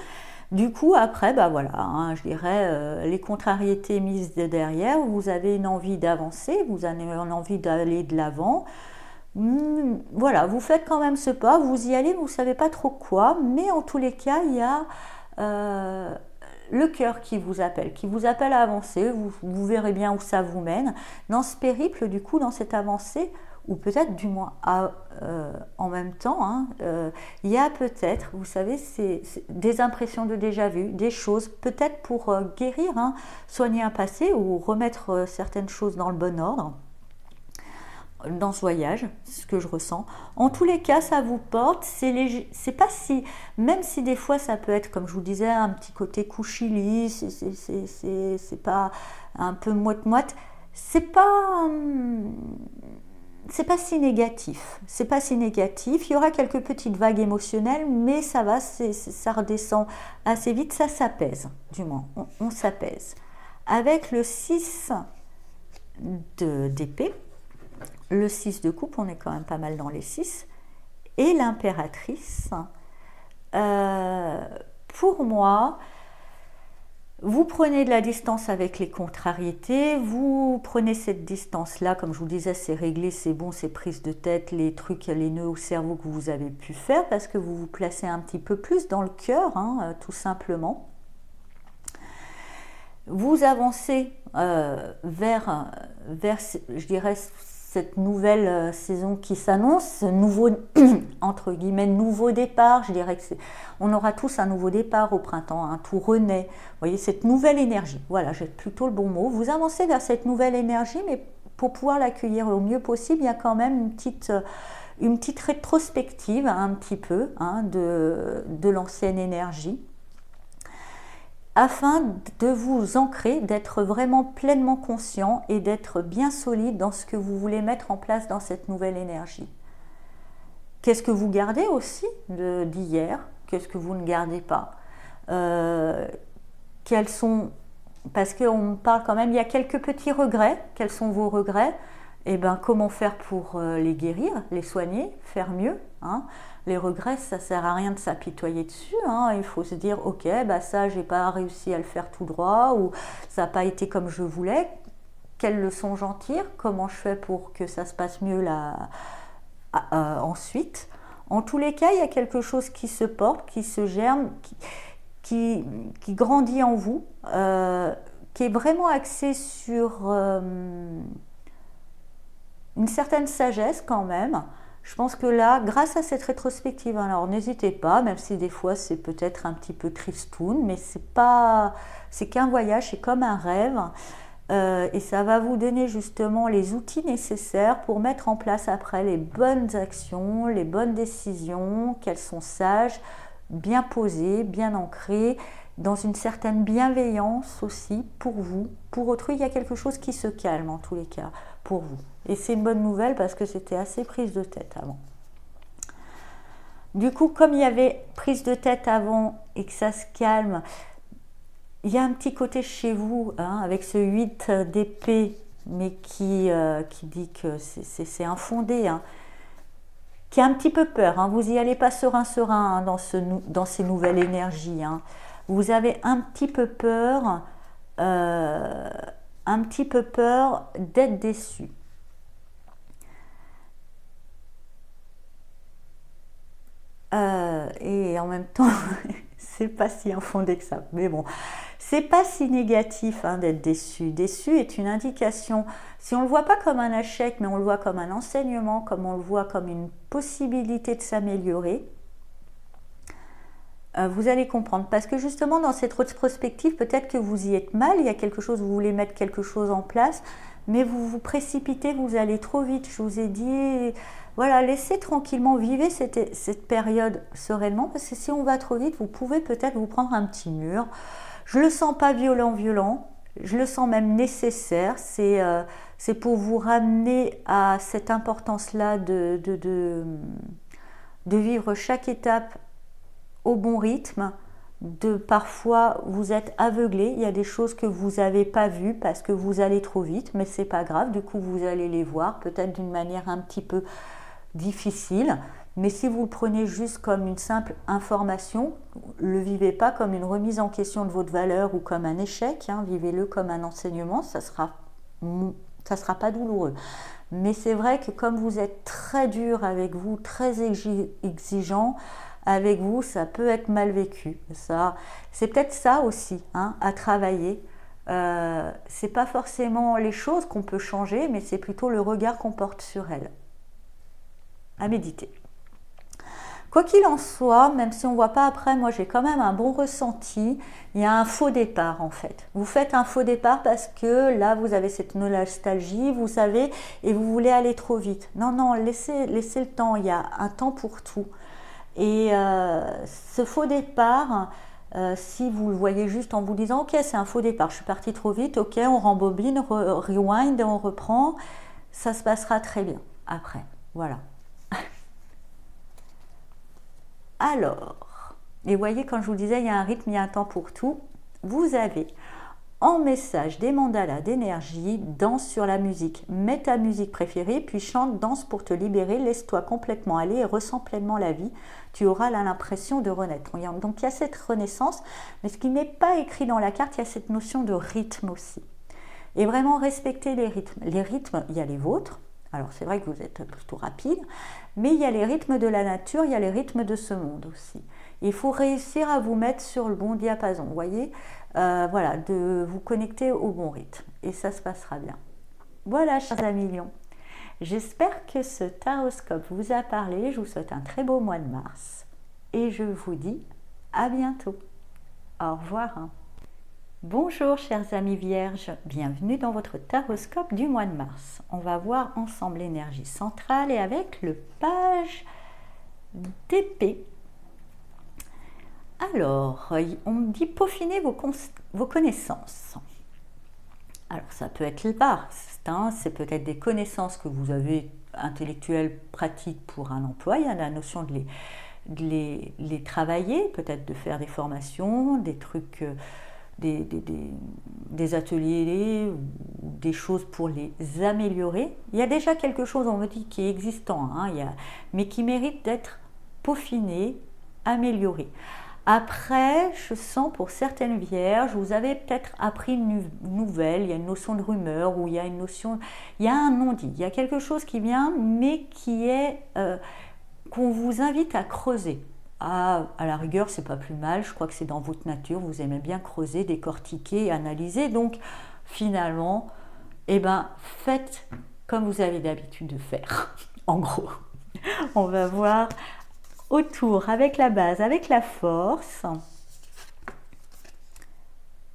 Speaker 1: Du coup, après, je dirais, les contrariétés mises derrière, vous avez une envie d'avancer, vous avez une envie d'aller de l'avant. Voilà, vous faites quand même ce pas, vous y allez, vous ne savez pas trop quoi, mais en tous les cas, il y a le cœur qui vous appelle à avancer, vous verrez bien où ça vous mène. Dans ce périple, du coup, dans cette avancée, ou peut-être du moins en même temps, il y a peut-être, vous savez, c'est des impressions de déjà-vu, des choses, peut-être pour guérir, soigner un passé ou remettre certaines choses dans le bon ordre. dans ce voyage, c'est ce que je ressens. En tous les cas, ça vous porte, c'est léger, c'est pas si, même si des fois ça peut être, comme je vous disais, un petit côté couchili, c'est pas un peu moite-moite, c'est pas si négatif, c'est pas si négatif. Il y aura quelques petites vagues émotionnelles, mais ça va, ça redescend assez vite, ça s'apaise, du moins, on s'apaise. Avec le 6 d'épée, le 6 de coupe, on est quand même pas mal dans les 6, et l'impératrice, pour moi, vous prenez de la distance avec les contrariétés, vous prenez cette distance-là, comme je vous disais, c'est réglé, c'est bon, c'est prise de tête, les trucs, les nœuds au cerveau que vous avez pu faire, parce que vous vous placez un petit peu plus dans le cœur, hein, tout simplement. Vous avancez vers, je dirais, cette nouvelle saison qui s'annonce, ce nouveau, entre guillemets, nouveau départ. Je dirais que on aura tous un nouveau départ au printemps, un tout renaît. Vous voyez, cette nouvelle énergie. Voilà, j'ai plutôt le bon mot. Vous avancez vers cette nouvelle énergie, mais pour pouvoir l'accueillir au mieux possible, il y a quand même une petite rétrospective, un petit peu, hein, de l'ancienne énergie, afin de vous ancrer, d'être vraiment pleinement conscient et d'être bien solide dans ce que vous voulez mettre en place dans cette nouvelle énergie. Qu'est-ce que vous gardez aussi d'hier? Qu'est-ce que vous ne gardez pas? Quels sont, parce qu'on parle quand même, il y a quelques petits regrets. Quels sont vos regrets? Et bien, comment faire pour les guérir, les soigner, faire mieux, hein? Les regrets, ça ne sert à rien de s'apitoyer dessus, hein. Il faut se dire, ok, bah ça, j'ai pas réussi à le faire tout droit, ou ça n'a pas été comme je voulais. Quelles leçons j'en tire? Comment je fais pour que ça se passe mieux là, ensuite? En tous les cas, il y a quelque chose qui se porte, qui se germe, qui grandit en vous, qui est vraiment axé sur une certaine sagesse quand même. Je pense que là, grâce à cette rétrospective, alors n'hésitez pas, même si des fois c'est peut-être un petit peu tristoun, mais c'est qu'un voyage, c'est comme un rêve, et ça va vous donner justement les outils nécessaires pour mettre en place après les bonnes actions, les bonnes décisions, qu'elles sont sages, bien posées, bien ancrées, dans une certaine bienveillance aussi pour vous, pour autrui. Il y a quelque chose qui se calme en tous les cas pour vous. Et c'est une bonne nouvelle parce que c'était assez prise de tête avant. Du coup, comme il y avait prise de tête avant et que ça se calme, il y a un petit côté chez vous, hein, avec ce 8 d'épée, mais qui dit que c'est infondé, hein, qui a un petit peu peur, hein. Vous n'y allez pas serein, hein, dans ces nouvelles énergies, hein. Vous avez un petit peu peur d'être déçu. Et en même temps, c'est pas si infondé que ça. Mais bon, c'est pas si négatif, hein, d'être déçu. Déçu est une indication. Si on le voit pas comme un échec, mais on le voit comme un enseignement, comme on le voit comme une possibilité de s'améliorer, vous allez comprendre. Parce que justement, dans cette rétrospective, peut-être que vous y êtes mal, il y a quelque chose, vous voulez mettre quelque chose en place, mais vous vous précipitez, vous allez trop vite. Je vous ai dit, voilà, laissez tranquillement, vivez cette période sereinement, parce que si on va trop vite, vous pouvez peut-être vous prendre un petit mur. Je le sens pas violent, je le sens même nécessaire. C'est pour vous ramener à cette importance-là de vivre chaque étape au bon rythme. Parfois vous êtes aveuglé, il y a des choses que vous n'avez pas vues parce que vous allez trop vite, mais c'est pas grave, du coup vous allez les voir peut-être d'une manière un petit peu difficile, mais si vous le prenez juste comme une simple information, le vivez pas comme une remise en question de votre valeur ou comme un échec, hein, vivez-le comme un enseignement, ça sera pas douloureux. Mais c'est vrai que comme vous êtes très dur avec vous, très exigeant avec vous, ça peut être mal vécu. C'est peut-être ça aussi, hein, à travailler. C'est pas forcément les choses qu'on peut changer, mais c'est plutôt le regard qu'on porte sur elles. À méditer. Quoi qu'il en soit, même si on ne voit pas après, moi j'ai quand même un bon ressenti. Il y a un faux départ en fait. Vous faites un faux départ parce que là vous avez cette nostalgie, vous savez, et vous voulez aller trop vite. Non, non, laissez le temps, il y a un temps pour tout. Et ce faux départ, si vous le voyez juste en vous disant ok c'est un faux départ, je suis partie trop vite, ok on rembobine, rewind, on reprend, ça se passera très bien après. Voilà. Alors, et voyez, quand je vous disais, il y a un rythme, il y a un temps pour tout. Vous avez en message des mandalas d'énergie, danse sur la musique, mets ta musique préférée, puis chante, danse pour te libérer, laisse-toi complètement aller et ressens pleinement la vie. Tu auras l'impression de renaître. Donc il y a cette renaissance, mais ce qui n'est pas écrit dans la carte, il y a cette notion de rythme aussi. Et vraiment respecter les rythmes. Les rythmes, il y a les vôtres. Alors c'est vrai que vous êtes plutôt rapide, mais il y a les rythmes de la nature, il y a les rythmes de ce monde aussi. Il faut réussir à vous mettre sur le bon diapason, vous voyez, voilà, de vous connecter au bon rythme, et ça se passera bien. Voilà, chers amis Lions, j'espère que ce taroscope vous a parlé, je vous souhaite un très beau mois de mars, et je vous dis à bientôt. Au revoir. Bonjour chers amis vierges, bienvenue dans votre taroscope du mois de mars. On va voir ensemble l'énergie centrale et avec le page d'épée. Alors, on me dit peaufiner vos connaissances. Alors ça peut être vaste, c'est peut-être des connaissances que vous avez intellectuelles, pratiques pour un emploi, il y a la notion de les travailler, peut-être de faire des formations, des trucs... Des ateliers ou des choses pour les améliorer. Il y a déjà quelque chose, on me dit, qui est existant, mais qui mérite d'être peaufiné, amélioré. Après, je sens pour certaines vierges, vous avez peut-être appris une nouvelle, il y a une notion de rumeur, ou il y a une notion, il y a un non-dit, il y a quelque chose qui vient, mais qui est qu'on vous invite à creuser. À la rigueur, c'est pas plus mal, je crois que c'est dans votre nature, vous aimez bien creuser, décortiquer, analyser, donc finalement, faites comme vous avez l'habitude de faire, en gros. On va voir autour, avec la base, avec la force,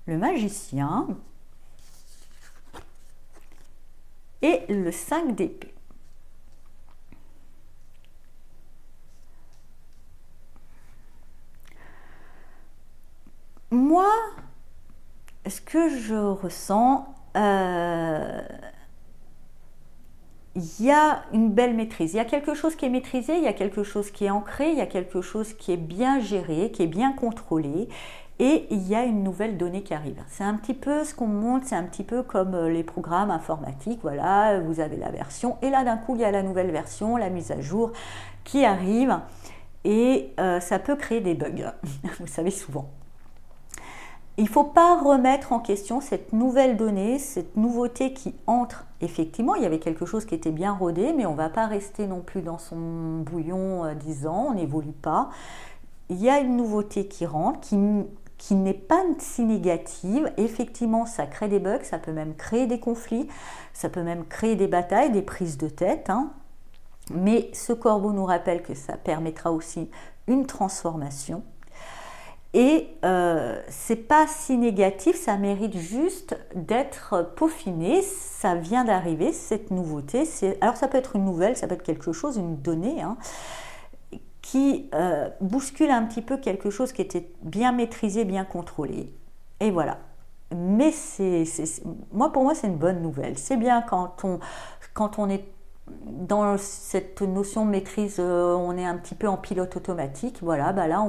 Speaker 1: le magicien et le 5 d'épée. Moi, ce que je ressens, il y a une belle maîtrise. Il y a quelque chose qui est maîtrisé, il y a quelque chose qui est ancré, il y a quelque chose qui est bien géré, qui est bien contrôlé. Et il y a une nouvelle donnée qui arrive. C'est un petit peu ce qu'on montre, c'est un petit peu comme les programmes informatiques. Voilà, vous avez la version. Et là, d'un coup, il y a la nouvelle version, la mise à jour qui arrive. Et ça peut créer des bugs, vous savez souvent. Il ne faut pas remettre en question cette nouvelle donnée, cette nouveauté qui entre. Effectivement, il y avait quelque chose qui était bien rodé, mais on ne va pas rester non plus dans son bouillon 10 ans, on n'évolue pas. Il y a une nouveauté qui rentre, qui n'est pas si négative. Effectivement, ça crée des bugs, ça peut même créer des conflits, ça peut même créer des batailles, des prises de tête. Mais ce corbeau nous rappelle que ça permettra aussi une transformation. Et c'est pas si négatif, ça mérite juste d'être peaufiné, ça vient d'arriver, cette nouveauté. Alors ça peut être une nouvelle, ça peut être quelque chose, une donnée, qui bouscule un petit peu quelque chose qui était bien maîtrisé, bien contrôlé. Et voilà. Mais pour moi, c'est une bonne nouvelle. C'est bien quand on est dans cette notion de maîtrise, on est un petit peu en pilote automatique. Voilà, là, on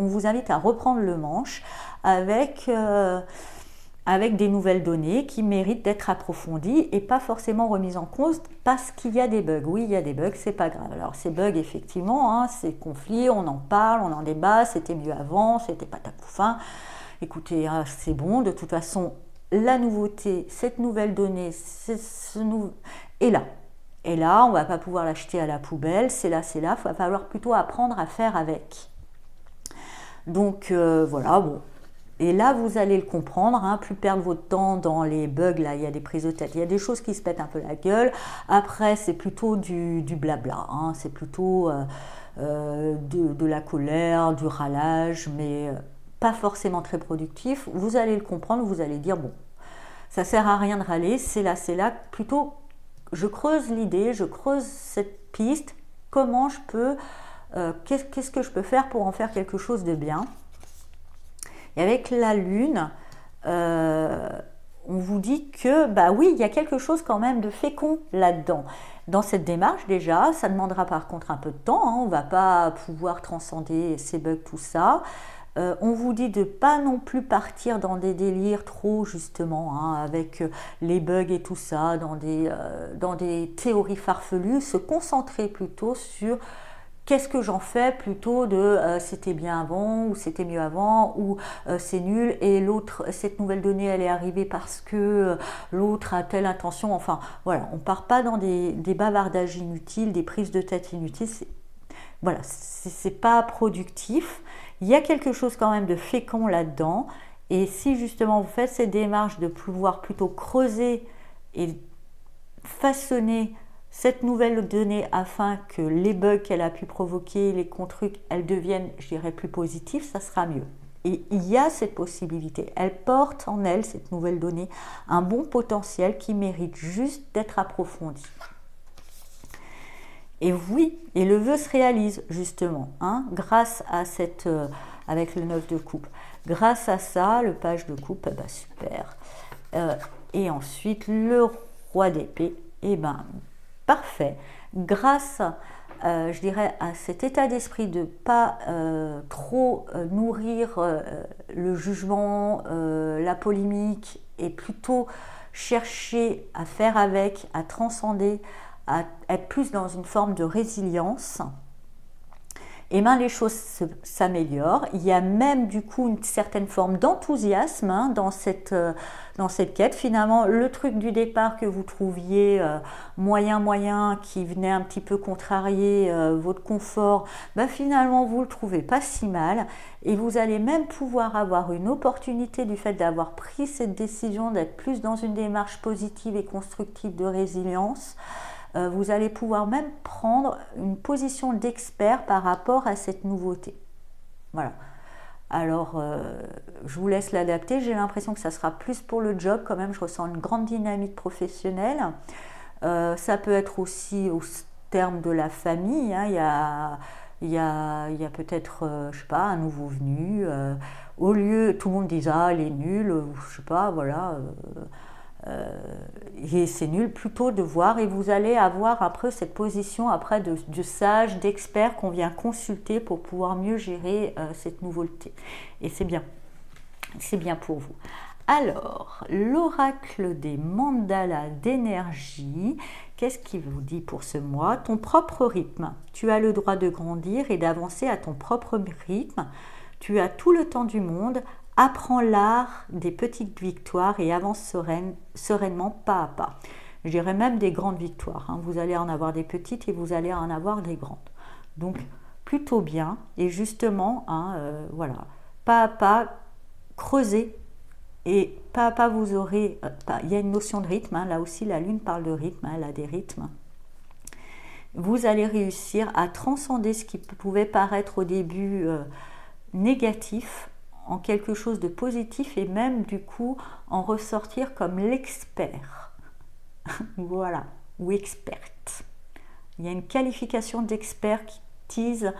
Speaker 1: vous invite à reprendre le manche avec des nouvelles données qui méritent d'être approfondies et pas forcément remises en cause parce qu'il y a des bugs. Oui, il y a des bugs, c'est pas grave. Alors, ces bugs, effectivement, ces conflits, on en parle, on en débat, c'était mieux avant, c'était pas tapoufin. Écoutez, c'est bon, de toute façon, la nouveauté, cette nouvelle donnée, est là. Et là, on ne va pas pouvoir l'acheter à la poubelle, c'est là, il va falloir plutôt apprendre à faire avec. Donc voilà, bon, Et là, vous allez le comprendre, hein, plus perdre votre temps dans les bugs, là, il y a des prises de tête, il y a des choses qui se pètent un peu la gueule. Après, c'est plutôt du blabla, hein, c'est plutôt de la colère, du râlage, mais pas forcément très productif. Vous allez le comprendre, vous allez dire, bon, ça sert à rien de râler, c'est là, plutôt, je creuse l'idée, je creuse cette piste, comment je peux, qu'est-ce que je peux faire pour en faire quelque chose de bien. Et avec la Lune, on vous dit que, bah oui, il y a quelque chose quand même de fécond là-dedans. Dans cette démarche, déjà, ça demandera par contre un peu de temps, hein, on ne va pas pouvoir transcender ces bugs, tout ça. On vous dit de ne pas non plus partir dans des délires trop, justement, hein, avec les bugs et tout ça, dans des théories farfelues, se concentrer plutôt sur qu'est-ce que j'en fais plutôt de c'était bien avant ou c'était mieux avant ou c'est nul et l'autre, cette nouvelle donnée elle est arrivée parce que l'autre a telle intention. Enfin voilà, on part pas dans des bavardages inutiles, des prises de tête inutiles. Voilà, c'est pas productif. Il y a quelque chose quand même de fécond là-dedans. Et si justement vous faites cette démarche de pouvoir plutôt creuser et façonner cette nouvelle donnée afin que les bugs qu'elle a pu provoquer, les contre-trucs, elles deviennent, je dirais, plus positives, ça sera mieux. Et il y a cette possibilité. Elle porte en elle, cette nouvelle donnée, un bon potentiel qui mérite juste d'être approfondi. Et oui, et le vœu se réalise justement, hein, grâce à cette, avec le 9 de coupe. Grâce à ça, le page de coupe, bah super. Et ensuite, le roi d'épée, et ben parfait. Grâce, je dirais, à cet état d'esprit de ne pas trop nourrir le jugement, la polémique, et plutôt chercher à faire avec, à transcender, à être plus dans une forme de résilience, et bien les choses s'améliorent. Il y a même du coup une certaine forme d'enthousiasme, hein, dans cette quête. Finalement, le truc du départ que vous trouviez moyen, qui venait un petit peu contrarier votre confort, ben finalement vous le trouvez pas si mal. Et vous allez même pouvoir avoir une opportunité du fait d'avoir pris cette décision, d'être plus dans une démarche positive et constructive de résilience. Vous allez pouvoir même prendre une position d'expert par rapport à cette nouveauté. Voilà. Alors, je vous laisse l'adapter. J'ai l'impression que ça sera plus pour le job quand même. Je ressens une grande dynamique professionnelle. Ça peut être aussi au terme de la famille, hein. Il y a peut-être, je sais pas, un nouveau venu. Au lieu, tout le monde dit ah, elle est nulle, je sais pas, voilà. Et c'est nul plutôt de voir, et vous allez avoir après cette position après de sage, d'expert qu'on vient consulter pour pouvoir mieux gérer cette nouveauté. Et c'est bien pour vous. Alors, l'oracle des mandalas d'énergie, qu'est-ce qu'il vous dit pour ce mois? Ton propre rythme. Tu as le droit de grandir et d'avancer à ton propre rythme. Tu as tout le temps du monde. Apprends l'art des petites victoires et avance sereinement pas à pas. Je dirais même des grandes victoires, hein. Vous allez en avoir des petites et vous allez en avoir des grandes. Donc, plutôt bien. Et justement, hein, voilà, pas à pas, creusez. Et pas à pas, vous aurez... il y a une notion de rythme, hein. Là aussi, la Lune parle de rythme, hein, elle a des rythmes. Vous allez réussir à transcender ce qui pouvait paraître au début négatif en quelque chose de positif, et même du coup en ressortir comme l'expert. Voilà, ou experte. Il y a une qualification d'expert qui tease,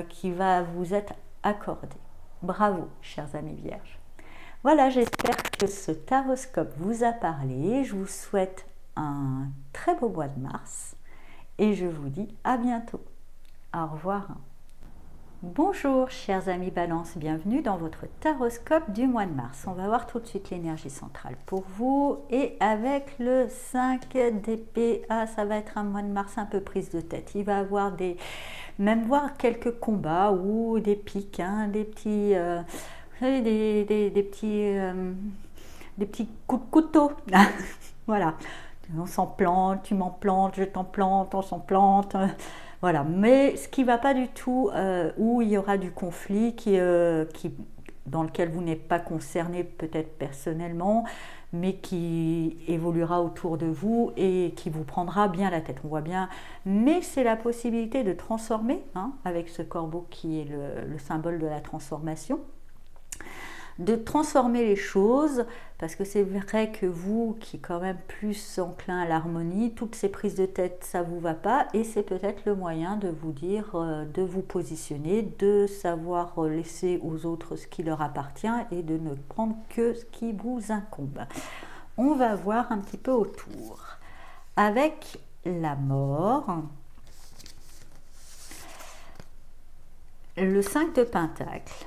Speaker 1: qui va vous être accordée. Bravo, chers amis vierges. Voilà, j'espère que ce taroscope vous a parlé. Je vous souhaite un très beau mois de mars et je vous dis à bientôt. Au revoir. Bonjour chers amis Balance, bienvenue dans votre taroscope du mois de mars. On va voir tout de suite l'énergie centrale pour vous, et avec le 5 d'épée, ça va être un mois de mars un peu prise de tête. Il va y avoir même voir quelques combats ou des pics, hein, des petits, vous savez, des petits coups de couteau. Voilà, on s'en plante, tu m'en plantes, je t'en plante, on s'en plante. Voilà, mais ce qui ne va pas du tout, où il y aura du conflit, qui dans lequel vous n'êtes pas concerné peut-être personnellement, mais qui évoluera autour de vous et qui vous prendra bien la tête. On voit bien, mais c'est la possibilité de transformer, hein, avec ce corbeau qui est le symbole de la transformation, de transformer les choses, parce que c'est vrai que vous, qui êtes quand même plus enclin à l'harmonie, toutes ces prises de tête, ça vous va pas, et c'est peut-être le moyen de vous dire, de vous positionner, de savoir laisser aux autres ce qui leur appartient et de ne prendre que ce qui vous incombe. On va voir un petit peu autour. Avec la mort, le 5 de Pentacle,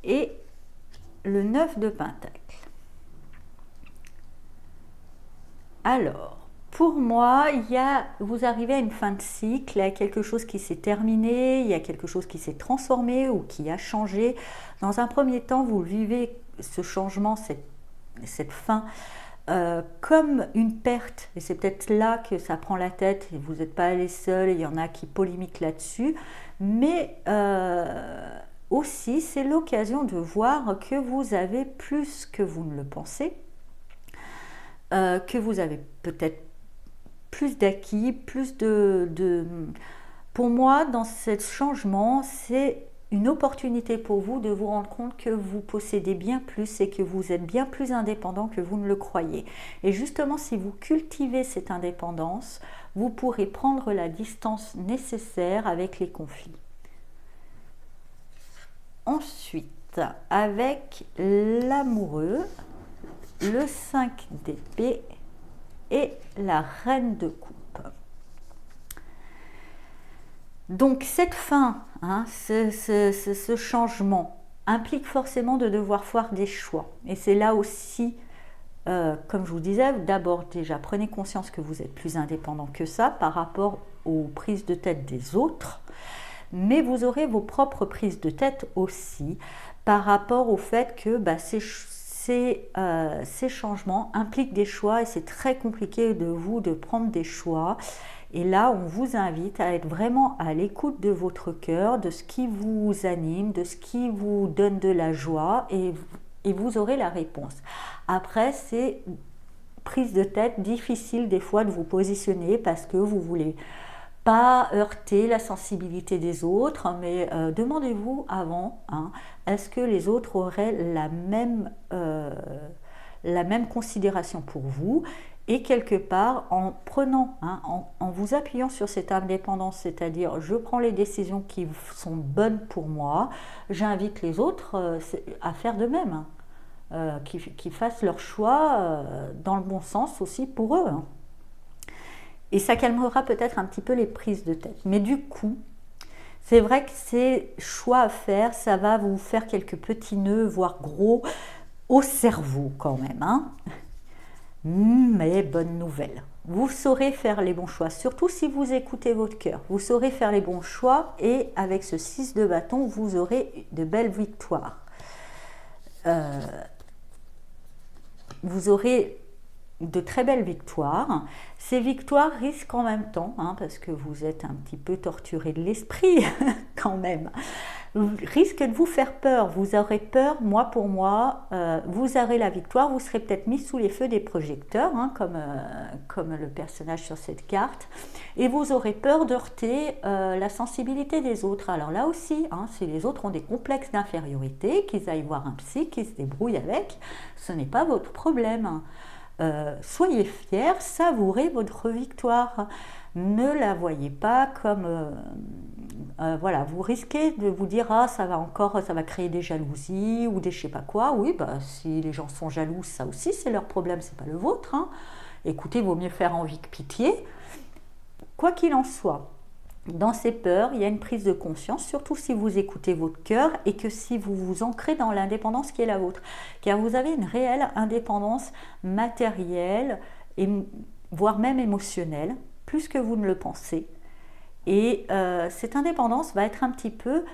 Speaker 1: et le 9 de Pentacle. Alors, pour moi, vous arrivez à une fin de cycle, il y a quelque chose qui s'est terminé, il y a quelque chose qui s'est transformé ou qui a changé. Dans un premier temps, vous vivez ce changement, cette fin, comme une perte, et c'est peut-être là que ça prend la tête, et vous n'êtes pas les seuls, il y en a qui polémiquent là-dessus, mais aussi, c'est l'occasion de voir que vous avez plus que vous ne le pensez, que vous avez peut-être plus d'acquis, plus de... Pour moi, dans ce changement, c'est une opportunité pour vous de vous rendre compte que vous possédez bien plus et que vous êtes bien plus indépendant que vous ne le croyez. Et justement, si vous cultivez cette indépendance, vous pourrez prendre la distance nécessaire avec les conflits. Ensuite, avec l'amoureux, le 5 d'épée et la reine de coupe. Donc cette fin, hein, ce changement implique forcément de devoir faire des choix. Et c'est là aussi, comme je vous disais, d'abord déjà prenez conscience que vous êtes plus indépendant que ça par rapport aux prises de tête des autres. Mais vous aurez vos propres prises de tête aussi par rapport au fait que ces changements impliquent des choix et c'est très compliqué de prendre des choix. Et là, on vous invite à être vraiment à l'écoute de votre cœur, de ce qui vous anime, de ce qui vous donne de la joie et vous aurez la réponse. Après, c'est prise de tête difficile des fois de vous positionner parce que vous voulez pas heurter la sensibilité des autres, mais demandez-vous avant, hein, est-ce que les autres auraient la même considération pour vous? Et quelque part, en prenant, hein, en vous appuyant sur cette indépendance, c'est-à-dire je prends les décisions qui sont bonnes pour moi, j'invite les autres à faire de même, hein, qu'ils fassent leur choix dans le bon sens aussi pour eux, hein. Et ça calmera peut-être un petit peu les prises de tête. Mais du coup, c'est vrai que ces choix à faire, ça va vous faire quelques petits nœuds, voire gros, au cerveau quand même, hein. Mais bonne nouvelle, vous saurez faire les bons choix, surtout si vous écoutez votre cœur. Vous saurez faire les bons choix et avec ce 6 de bâton, vous aurez de belles victoires. Vous aurez de très belles victoires. Ces victoires risquent en même temps, hein, parce que vous êtes un petit peu torturé de l'esprit quand même, risquent de vous faire peur. Vous aurez peur, pour moi, vous aurez la victoire, vous serez peut-être mis sous les feux des projecteurs, hein, comme le personnage sur cette carte, et vous aurez peur d'heurter la sensibilité des autres. Alors là aussi, hein, si les autres ont des complexes d'infériorité, qu'ils aillent voir un psy, qu'ils se débrouillent avec, ce n'est pas votre problème, hein. Soyez fiers, savourez votre victoire. Ne la voyez pas comme... voilà, vous risquez de vous dire « Ah, ça va créer des jalousies ou des je sais pas quoi. » Oui, si les gens sont jaloux, ça aussi, c'est leur problème, c'est pas le vôtre, hein. Écoutez, vaut mieux faire envie que pitié. Quoi qu'il en soit, dans ces peurs, il y a une prise de conscience, surtout si vous écoutez votre cœur et que si vous vous ancrez dans l'indépendance qui est la vôtre. Car vous avez une réelle indépendance matérielle, et, voire même émotionnelle, plus que vous ne le pensez. Et cette indépendance va être un petit peu,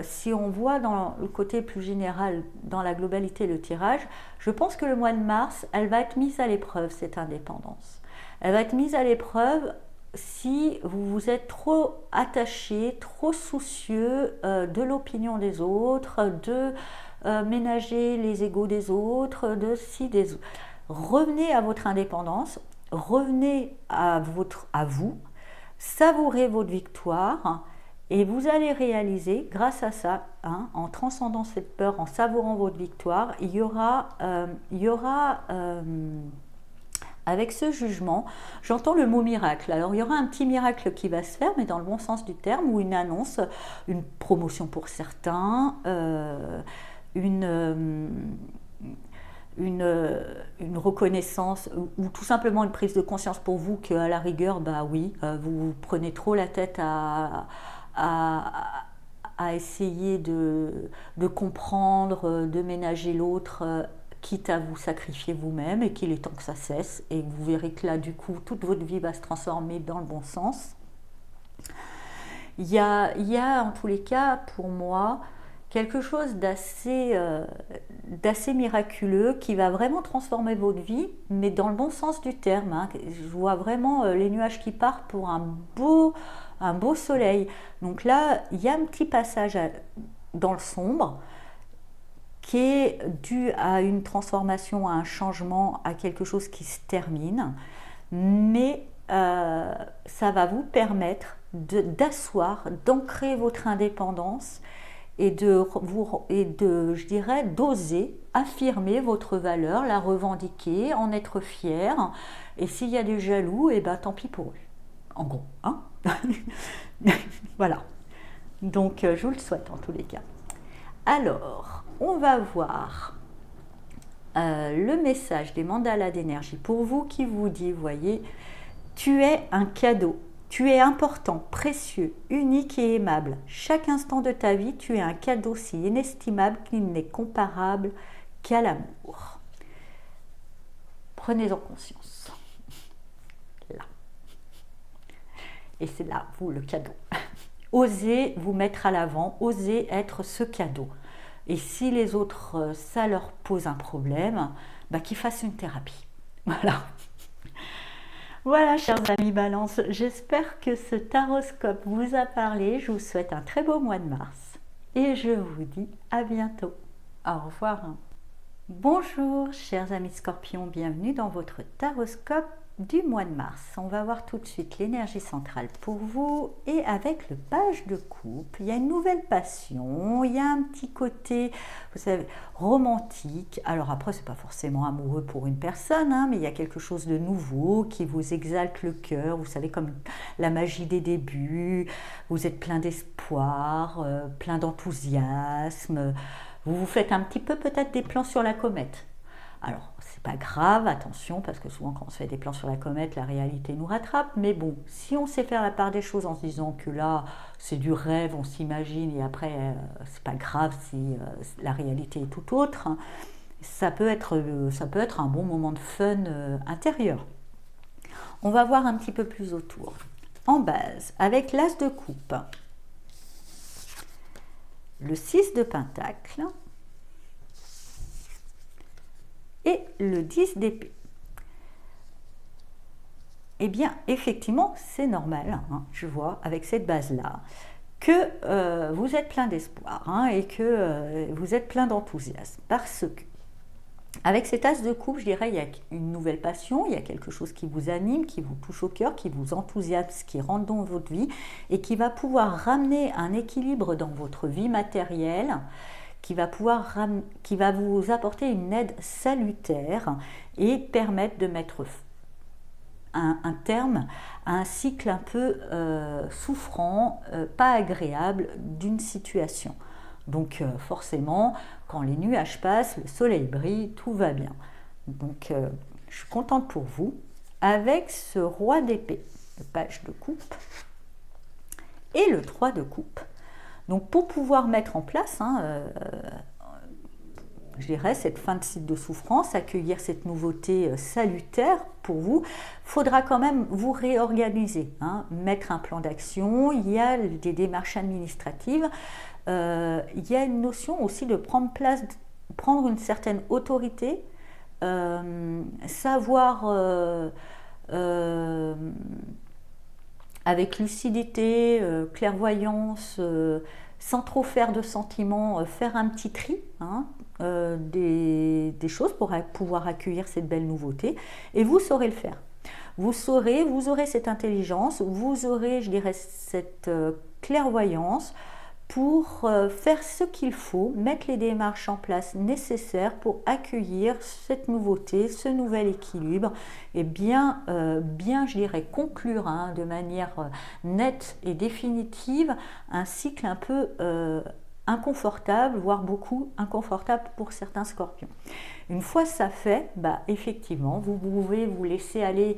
Speaker 1: si on voit dans le côté plus général, dans la globalité, le tirage, je pense que le mois de mars, elle va être mise à l'épreuve, cette indépendance. Elle va être mise à l'épreuve si vous vous êtes trop attaché, trop soucieux de l'opinion des autres, de ménager les égos des autres, de si des autres. Revenez à votre indépendance, revenez à vous, savourez votre victoire et vous allez réaliser, grâce à ça, hein, en transcendant cette peur, en savourant votre victoire, il y aura avec ce jugement, j'entends le mot miracle. Alors il y aura un petit miracle qui va se faire, mais dans le bon sens du terme, ou une annonce, une promotion pour certains, une, une reconnaissance ou tout simplement une prise de conscience pour vous qu'à la rigueur, bah oui, vous prenez trop la tête à, à essayer de comprendre, de ménager l'autre, quitte à vous sacrifier vous-même, et qu'il est temps que ça cesse, et vous verrez que là, du coup, toute votre vie va se transformer dans le bon sens. Il y a en tous les cas, pour moi, quelque chose d'assez miraculeux qui va vraiment transformer votre vie, mais dans le bon sens du terme, hein. Je vois vraiment les nuages qui partent pour un beau soleil. Donc là, il y a un petit passage dans le sombre qui est dû à une transformation, à un changement, à quelque chose qui se termine, mais ça va vous permettre d'asseoir, d'ancrer votre indépendance et je dirais, d'oser affirmer votre valeur, la revendiquer, en être fier. Et s'il y a des jaloux, et ben tant pis pour eux. En gros, hein. Voilà. Donc je vous le souhaite en tous les cas. Alors, on va voir le message des mandalas d'énergie pour vous qui vous dit, voyez, tu es un cadeau. Tu es important, précieux, unique et aimable. Chaque instant de ta vie, tu es un cadeau si inestimable qu'il n'est comparable qu'à l'amour. Prenez-en conscience. Là. Et c'est là, vous, le cadeau. Osez vous mettre à l'avant, osez être ce cadeau. Et si les autres, ça leur pose un problème, bah, qu'ils fassent une thérapie. Voilà. Voilà, chers amis Balance, j'espère que ce taroscope vous a parlé. Je vous souhaite un très beau mois de mars et je vous dis à bientôt. Au revoir. Bonjour, chers amis Scorpions, bienvenue dans votre taroscope du mois de mars. On va voir tout de suite l'énergie centrale pour vous, et avec le page de coupe, il y a une nouvelle passion, il y a un petit côté, vous savez, romantique. Alors après, c'est pas forcément amoureux pour une personne, hein, mais il y a quelque chose de nouveau qui vous exalte le cœur. Vous savez, comme la magie des débuts, vous êtes plein d'espoir, plein d'enthousiasme. Vous vous faites un petit peu peut-être des plans sur la comète. Alors, c'est pas grave, attention, parce que souvent quand on se fait des plans sur la comète, la réalité nous rattrape. Mais bon, si on sait faire la part des choses en se disant que là, c'est du rêve, on s'imagine, et après, c'est pas grave si la réalité est tout autre, hein, ça peut être un bon moment de fun intérieur. On va voir un petit peu plus autour. En base, avec l'as de coupe, le 6 de pentacle et le 10 d'épée. Eh bien, effectivement, c'est normal, hein, je vois, avec cette base-là, que vous êtes plein d'espoir, hein, et que vous êtes plein d'enthousiasme. Parce que, avec cet as de coupe, je dirais, il y a une nouvelle passion, il y a quelque chose qui vous anime, qui vous touche au cœur, qui vous enthousiasme, qui rentre dans votre vie, et qui va pouvoir ramener un équilibre dans votre vie matérielle, qui va vous apporter une aide salutaire et permettre de mettre un terme à un cycle un peu souffrant, pas agréable d'une situation. Donc forcément, quand les nuages passent, le soleil brille, tout va bien. Donc je suis contente pour vous. Avec ce roi d'épée, le page de coupe, et le 3 de coupe. Donc pour pouvoir mettre en place, je dirais, cette fin de cycle de souffrance, accueillir cette nouveauté salutaire pour vous, il faudra quand même vous réorganiser, hein, mettre un plan d'action. Il y a des démarches administratives, il y a une notion aussi de prendre une certaine autorité, savoir avec lucidité, clairvoyance, sans trop faire de sentiments, faire un petit tri, hein, des choses pour pouvoir accueillir cette belle nouveauté, et vous saurez le faire. Vous aurez cette intelligence, vous aurez, je dirais, cette clairvoyance pour faire ce qu'il faut, mettre les démarches en place nécessaires pour accueillir cette nouveauté, ce nouvel équilibre et bien, je dirais, conclure, hein, de manière nette et définitive un cycle un peu inconfortable, voire beaucoup inconfortable pour certains scorpions. Une fois ça fait, effectivement, vous pouvez vous laisser aller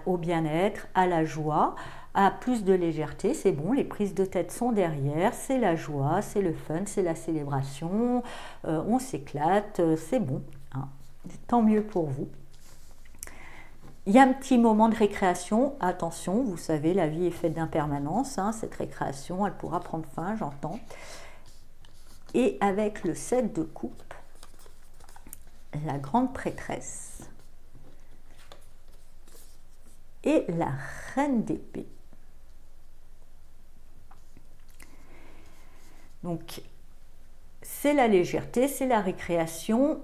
Speaker 1: au bien-être, à la joie, à plus de légèreté. C'est bon, les prises de tête sont derrière, c'est la joie, c'est le fun, c'est la célébration, on s'éclate, c'est bon, hein. Tant mieux pour vous. Il y a un petit moment de récréation, attention, vous savez, la vie est faite d'impermanence, hein, cette récréation, elle pourra prendre fin, j'entends. Et avec le 7 de coupe, la grande prêtresse et la reine d'épée. Donc, c'est la légèreté, c'est la récréation.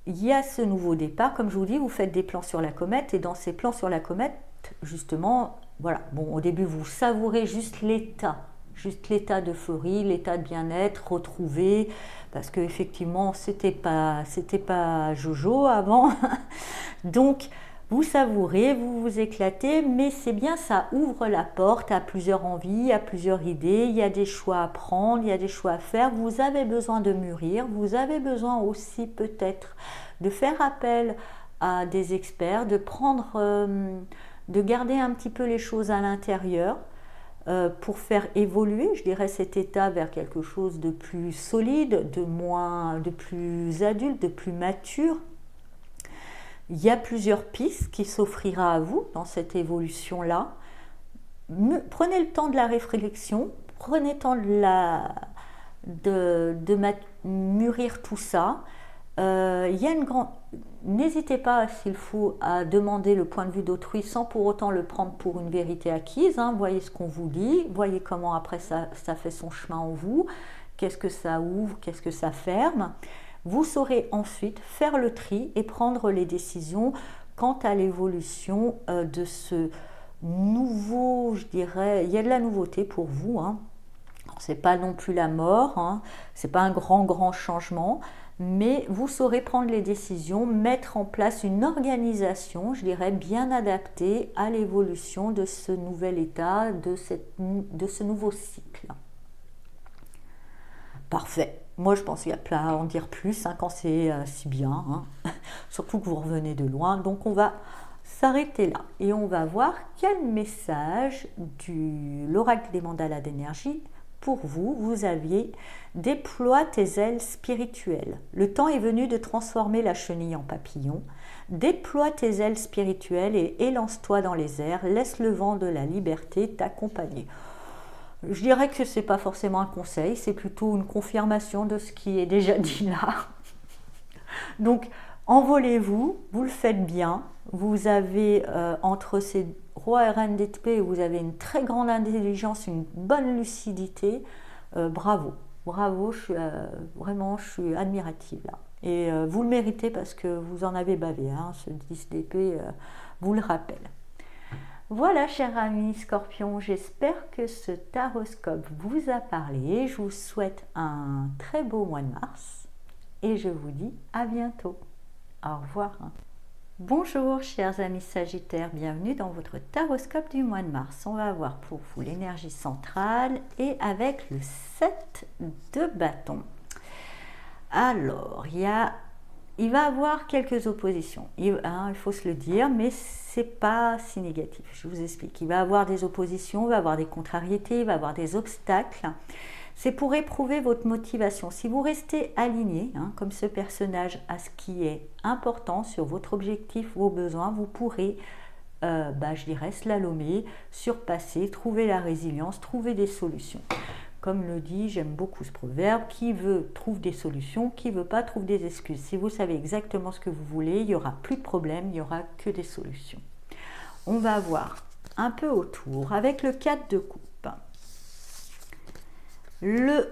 Speaker 1: Il y a ce nouveau départ. Comme je vous dis, vous faites des plans sur la comète. Et dans ces plans sur la comète, justement, voilà. Bon, au début, vous savourez juste l'état d'euphorie, l'état de bien-être retrouvé. Parce qu'effectivement, c'était pas Jojo avant. Donc, vous savourez, vous vous éclatez, mais c'est bien, ça ouvre la porte à plusieurs envies, à plusieurs idées. Il y a des choix à prendre, il y a des choix à faire. Vous avez besoin de mûrir, vous avez besoin aussi peut-être de faire appel à des experts, de garder un petit peu les choses à l'intérieur pour faire évoluer, je dirais, cet état vers quelque chose de plus solide, de plus adulte, de plus mature. Il y a plusieurs pistes qui s'offrira à vous dans cette évolution-là. Prenez le temps de la réflexion, prenez le temps de mûrir tout ça. N'hésitez pas, s'il faut, à demander le point de vue d'autrui sans pour autant le prendre pour une vérité acquise, hein. Voyez ce qu'on vous dit, voyez comment après ça fait son chemin en vous, qu'est-ce que ça ouvre, qu'est-ce que ça ferme. Vous saurez ensuite faire le tri et prendre les décisions quant à l'évolution de ce nouveau, je dirais, il y a de la nouveauté pour vous, hein. C'est pas non plus la mort, hein. C'est pas un grand changement, mais vous saurez prendre les décisions, mettre en place une organisation, je dirais, bien adaptée à l'évolution de ce nouvel état, de ce nouveau cycle. Parfait. Moi, je pense qu'il y a plein à en dire plus, hein, quand c'est si bien, hein. Surtout que vous revenez de loin. Donc, on va s'arrêter là et on va voir quel message de l'oracle des mandalas d'énergie pour vous. Vous aviez « Déploie tes ailes spirituelles. Le temps est venu de transformer la chenille en papillon. Déploie tes ailes spirituelles et élance-toi dans les airs. Laisse le vent de la liberté t'accompagner. » Je dirais que ce n'est pas forcément un conseil, c'est plutôt une confirmation de ce qui est déjà dit là. Donc, envolez-vous, vous le faites bien. Vous avez, entre ces rois et reines d'épée, vous avez une très grande intelligence, une bonne lucidité. Bravo, vraiment, je suis admirative là. Et vous le méritez parce que vous en avez bavé, hein, ce 10 d'épée vous le rappelle. Voilà, chers amis Scorpions, j'espère que ce taroscope vous a parlé. Je vous souhaite un très beau mois de mars et je vous dis à bientôt. Au revoir. Bonjour, chers amis Sagittaires, bienvenue dans votre taroscope du mois de mars. On va avoir pour vous l'énergie centrale et avec le 7 de bâton. Alors, il va y avoir quelques oppositions, il faut se le dire, mais c'est pas si négatif. Je vous explique. Il va y avoir des oppositions, il va y avoir des contrariétés, il va y avoir des obstacles. C'est pour éprouver votre motivation. Si vous restez aligné, hein, comme ce personnage, à ce qui est important sur votre objectif, vos besoins, vous pourrez, je dirais, slalomer, surpasser, trouver la résilience, trouver des solutions. Comme le dit, j'aime beaucoup ce proverbe, qui veut trouve des solutions, qui ne veut pas trouve des excuses. Si vous savez exactement ce que vous voulez, il n'y aura plus de problème, il n'y aura que des solutions. On va avoir un peu autour avec le 4 de coupe, le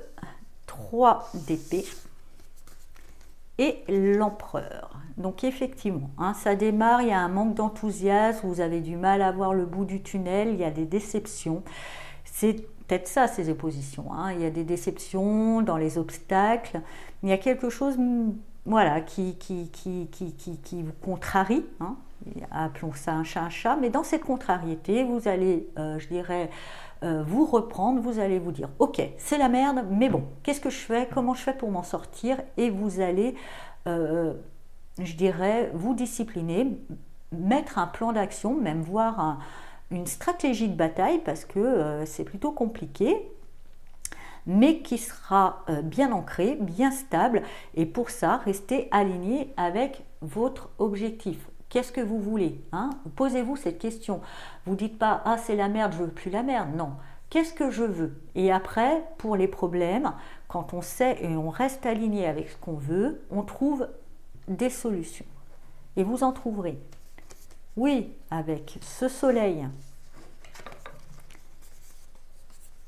Speaker 1: 3 d'épée et l'empereur. Donc effectivement, hein, ça démarre, il y a un manque d'enthousiasme, vous avez du mal à voir le bout du tunnel, il y a des déceptions. C'est peut-être ça, ces oppositions, hein. Il y a des déceptions dans les obstacles, il y a quelque chose, voilà, qui vous contrarie, hein. Appelons ça un chat, mais dans cette contrariété, vous allez, je dirais, vous reprendre, vous allez vous dire, ok, c'est la merde, mais bon, qu'est-ce que je fais, comment je fais pour m'en sortir, et vous allez, je dirais, vous discipliner, mettre un plan d'action, même voir une stratégie de bataille, parce que c'est plutôt compliqué, mais qui sera bien ancré, bien stable, et pour ça, restez aligné avec votre objectif. Qu'est-ce que vous voulez, hein? Posez-vous cette question. Vous ne dites pas « Ah, c'est la merde, je ne veux plus la merde ». Non. Qu'est-ce que je veux? Et après, pour les problèmes, quand on sait et on reste aligné avec ce qu'on veut, on trouve des solutions. Et vous en trouverez. Oui, avec ce soleil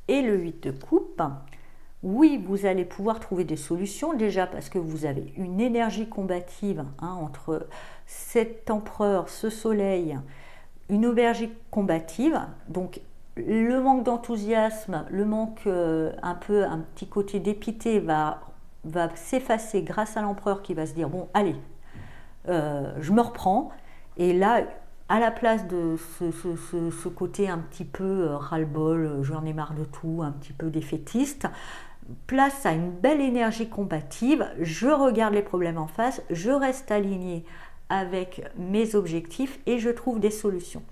Speaker 1: et le 8 de coupe, oui, vous allez pouvoir trouver des solutions, déjà parce que vous avez une énergie combative, hein, entre cet empereur, ce soleil, une énergie combative, donc le manque d'enthousiasme, le manque un petit côté dépité va s'effacer grâce à l'empereur qui va se dire, bon, allez, je me reprends, et là, à la place de ce côté un petit peu ras-le-bol, j'en ai marre de tout, un petit peu défaitiste, place à une belle énergie combative, je regarde les problèmes en face, je reste aligné avec mes objectifs et je trouve des solutions.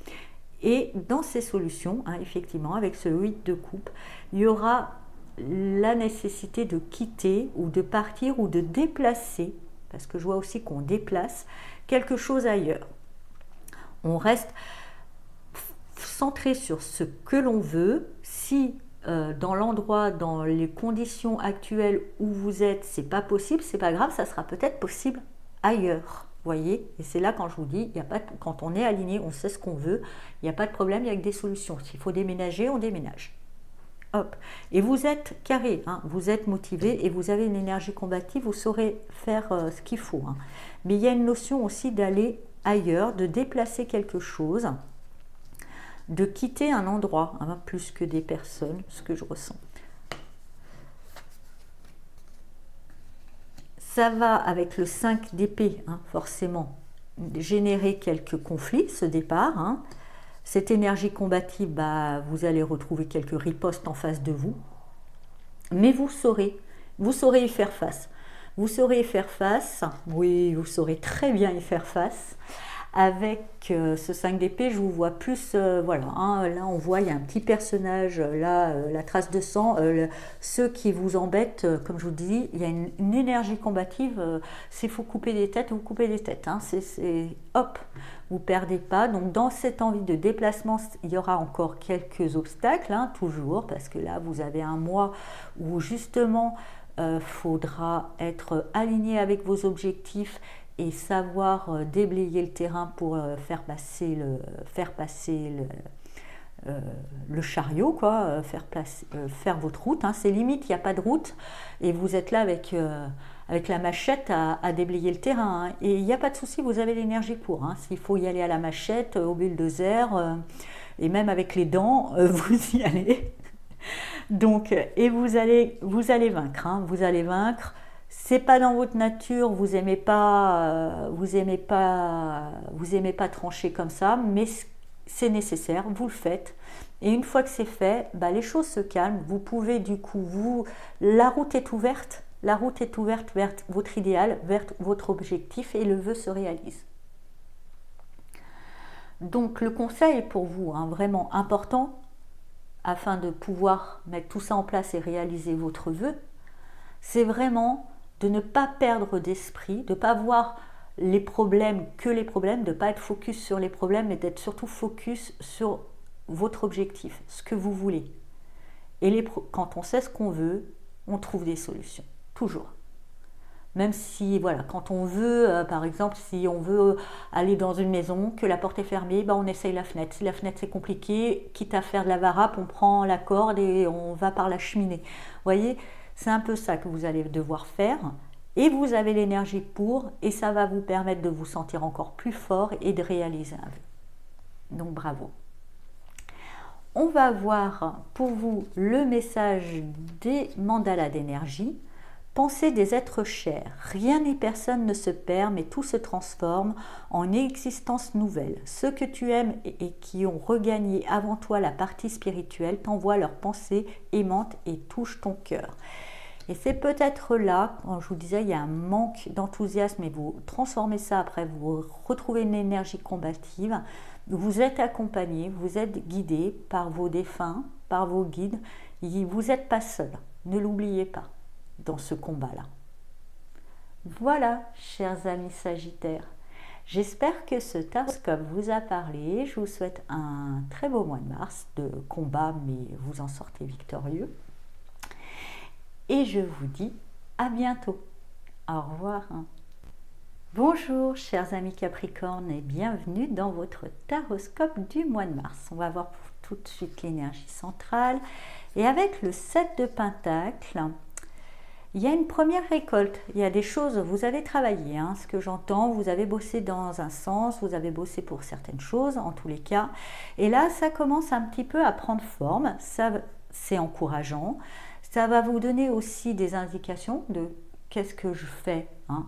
Speaker 1: Et dans ces solutions, hein, effectivement, avec ce 8 de coupe, il y aura la nécessité de quitter ou de partir ou de déplacer, parce que je vois aussi qu'on déplace quelque chose ailleurs. On reste centré sur ce que l'on veut. Si dans l'endroit, dans les conditions actuelles où vous êtes, c'est pas possible, c'est pas grave, ça sera peut-être possible ailleurs. Voyez, et c'est là quand je vous dis, quand on est aligné, on sait ce qu'on veut, il n'y a pas de problème, il y a que des solutions. S'il faut déménager, on déménage. Hop. Et vous êtes carré, hein, vous êtes motivé et vous avez une énergie combative, vous saurez faire ce qu'il faut, hein. Mais il y a une notion aussi d'aller ailleurs, de déplacer quelque chose, de quitter un endroit, hein, plus que des personnes, ce que je ressens. Ça va avec le 5 d'épée, hein, forcément, générer quelques conflits, ce départ, hein. Cette énergie combative, vous allez retrouver quelques ripostes en face de vous, mais vous saurez y faire face. Vous saurez y faire face, oui, vous saurez très bien y faire face. Avec ce 5 d'épée, je vous vois plus, voilà, hein, là on voit, il y a un petit personnage, là, la trace de sang, ceux qui vous embêtent, comme je vous dis, il y a une énergie combative, s'il faut couper des têtes, vous coupez des têtes, hein, hop, vous ne perdez pas. Donc dans cette envie de déplacement, il y aura encore quelques obstacles, hein, toujours, parce que là vous avez un mois où justement, faudra être aligné avec vos objectifs et savoir déblayer le terrain pour faire passer le chariot, quoi, faire votre route, hein. C'est limite, il n'y a pas de route et vous êtes là avec la machette à déblayer le terrain, hein. Et il n'y a pas de souci, vous avez l'énergie pour, hein. S'il faut y aller à la machette, au bulldozer, et même avec les dents, vous y allez. Donc, et vous allez vaincre, hein, vous allez vaincre. C'est pas dans votre nature, vous aimez pas trancher comme ça, mais c'est nécessaire, vous le faites. Et une fois que c'est fait, les choses se calment. Vous pouvez du coup, la route est ouverte vers votre idéal, vers votre objectif, et le vœu se réalise. Donc le conseil est pour vous, hein, vraiment important, afin de pouvoir mettre tout ça en place et réaliser votre vœu, c'est vraiment de ne pas perdre d'esprit, de ne pas voir les problèmes que les problèmes, de ne pas être focus sur les problèmes, mais d'être surtout focus sur votre objectif, ce que vous voulez. Et quand on sait ce qu'on veut, on trouve des solutions, toujours. Même si, voilà, quand on veut, par exemple, si on veut aller dans une maison, que la porte est fermée, ben on essaye la fenêtre. Si la fenêtre c'est compliqué, quitte à faire de la varap, on prend la corde et on va par la cheminée. Vous voyez, c'est un peu ça que vous allez devoir faire. Et vous avez l'énergie pour, et ça va vous permettre de vous sentir encore plus fort et de réaliser un vœu. Donc bravo. On va voir pour vous le message des mandalas d'énergie. Pensez des êtres chers. Rien ni personne ne se perd, mais tout se transforme en existence nouvelle. Ceux que tu aimes et qui ont regagné avant toi la partie spirituelle t'envoient leurs pensées aimantes et touchent ton cœur. Et c'est peut-être là, quand je vous disais, il y a un manque d'enthousiasme et vous transformez ça après, vous retrouvez une énergie combative. Vous êtes accompagné, vous êtes guidé par vos défunts, par vos guides. Vous n'êtes pas seul, ne l'oubliez pas dans ce combat-là. Voilà, chers amis Sagittaires. J'espère que ce taroscope vous a parlé. Je vous souhaite un très beau mois de mars de combat, mais vous en sortez victorieux. Et je vous dis à bientôt. Au revoir. Bonjour chers amis Capricorne et bienvenue dans votre taroscope du mois de mars. On va voir pour tout de suite l'énergie centrale. Et avec le 7 de Pentacle, il y a une première récolte. Il y a des choses, vous avez travaillé, hein, ce que j'entends, vous avez bossé dans un sens, vous avez bossé pour certaines choses en tous les cas. Et là, ça commence un petit peu à prendre forme, ça c'est encourageant. Ça va vous donner aussi des indications de qu'est-ce que je fais, hein,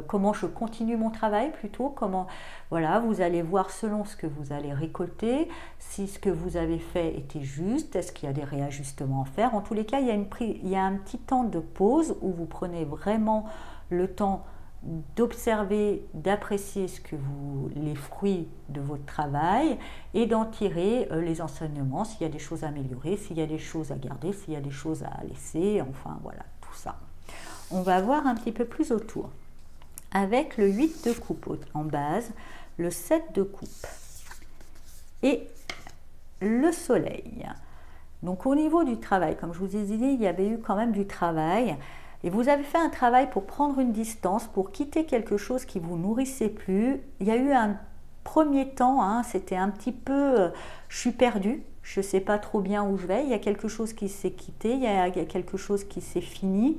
Speaker 1: comment je continue mon travail plutôt, comment, voilà, vous allez voir selon ce que vous allez récolter, si ce que vous avez fait était juste, est-ce qu'il y a des réajustements à faire. En tous les cas, il y a un petit temps de pause où vous prenez vraiment le temps d'observer, d'apprécier les fruits de votre travail et d'en tirer les enseignements, s'il y a des choses à améliorer, s'il y a des choses à garder, s'il y a des choses à laisser, enfin voilà, tout ça. On va voir un petit peu plus autour. Avec le 8 de coupe en base, le 7 de coupe et le soleil. Donc au niveau du travail, comme je vous ai dit, il y avait eu quand même du travail. Et vous avez fait un travail pour prendre une distance, pour quitter quelque chose qui ne vous nourrissait plus. Il y a eu un premier temps, hein, c'était un petit peu, je suis perdue, je ne sais pas trop bien où je vais. Il y a quelque chose qui s'est quitté, il y a quelque chose qui s'est fini.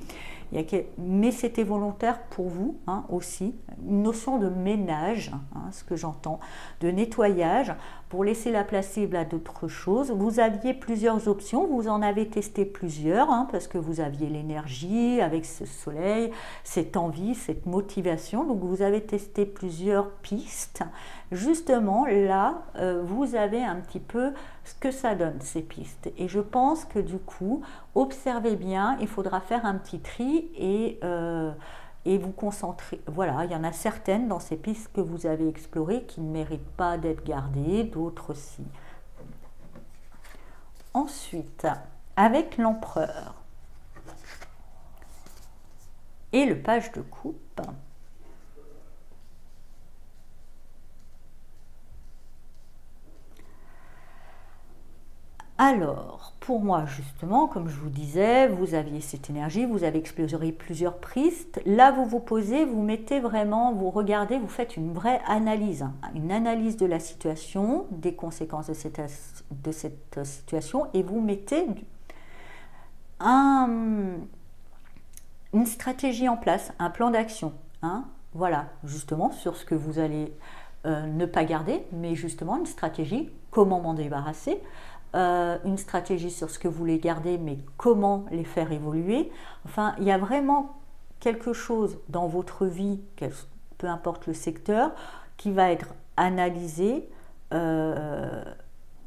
Speaker 1: Mais c'était volontaire pour vous, hein, aussi. Une notion de ménage, hein, ce que j'entends, de nettoyage, pour laisser la place cible à d'autres choses. Vous aviez plusieurs options, vous en avez testé plusieurs, hein, parce que vous aviez l'énergie avec ce soleil, cette envie, cette motivation. Donc vous avez testé plusieurs pistes. Justement, là, vous avez un petit peu ce que ça donne, ces pistes. Et je pense que du coup, observez bien, il faudra faire un petit tri et vous concentrer. Voilà, il y en a certaines dans ces pistes que vous avez explorées qui ne méritent pas d'être gardées, d'autres si. Ensuite, avec l'empereur et le page de coupe, alors, pour moi, justement, comme je vous disais, vous aviez cette énergie, vous avez exploré plusieurs pistes. Là, vous vous posez, vous mettez vraiment, vous regardez, vous faites une vraie analyse, hein, une analyse de la situation, des conséquences de cette situation, et vous mettez une stratégie en place, un plan d'action. Hein, voilà, justement, sur ce que vous allez ne pas garder, mais justement une stratégie, comment m'en débarrasser. Une stratégie sur ce que vous voulez garder, mais comment les faire évoluer. Enfin, il y a vraiment quelque chose dans votre vie, peu importe le secteur, qui va être analysé,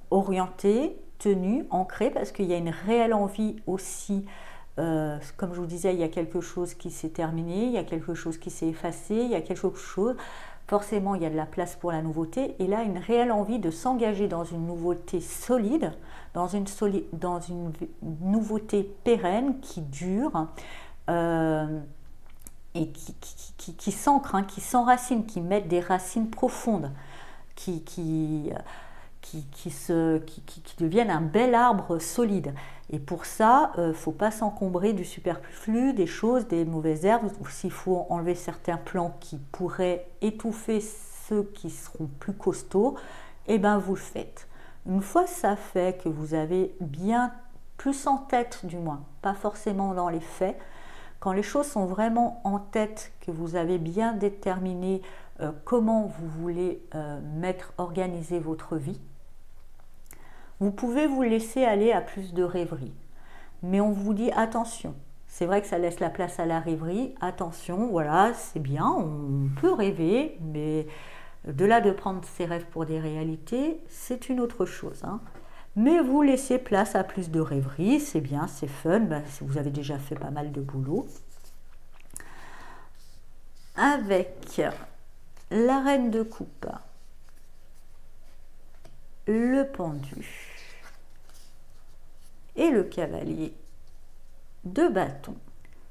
Speaker 1: orienté, tenu, ancré, parce qu'il y a une réelle envie aussi. Comme je vous disais, il y a quelque chose qui s'est terminé, il y a quelque chose qui s'est effacé, il y a quelque chose. Forcément, il y a de la place pour la nouveauté. Et là, une réelle envie de s'engager dans une nouveauté solide, dans une nouveauté pérenne qui dure et qui s'ancre, hein, qui s'enracine, qui met des racines profondes, qui qui deviennent un bel arbre solide. Et pour ça, il ne faut pas s'encombrer du superflu, des choses, des mauvaises herbes. S'il faut enlever certains plants qui pourraient étouffer ceux qui seront plus costauds, eh bien vous le faites. Une fois ça fait, que vous avez bien plus en tête du moins, pas forcément dans les faits, quand les choses sont vraiment en tête, que vous avez bien déterminé comment vous voulez organiser votre vie, vous pouvez vous laisser aller à plus de rêverie. Mais on vous dit attention, c'est vrai que ça laisse la place à la rêverie, attention, voilà, c'est bien, on peut rêver, mais de là de prendre ses rêves pour des réalités, c'est une autre chose. Mais vous laissez place à plus de rêverie, c'est bien, c'est fun, si vous avez déjà fait pas mal de boulot. Avec la reine de coupe, le pendu et le cavalier de bâton.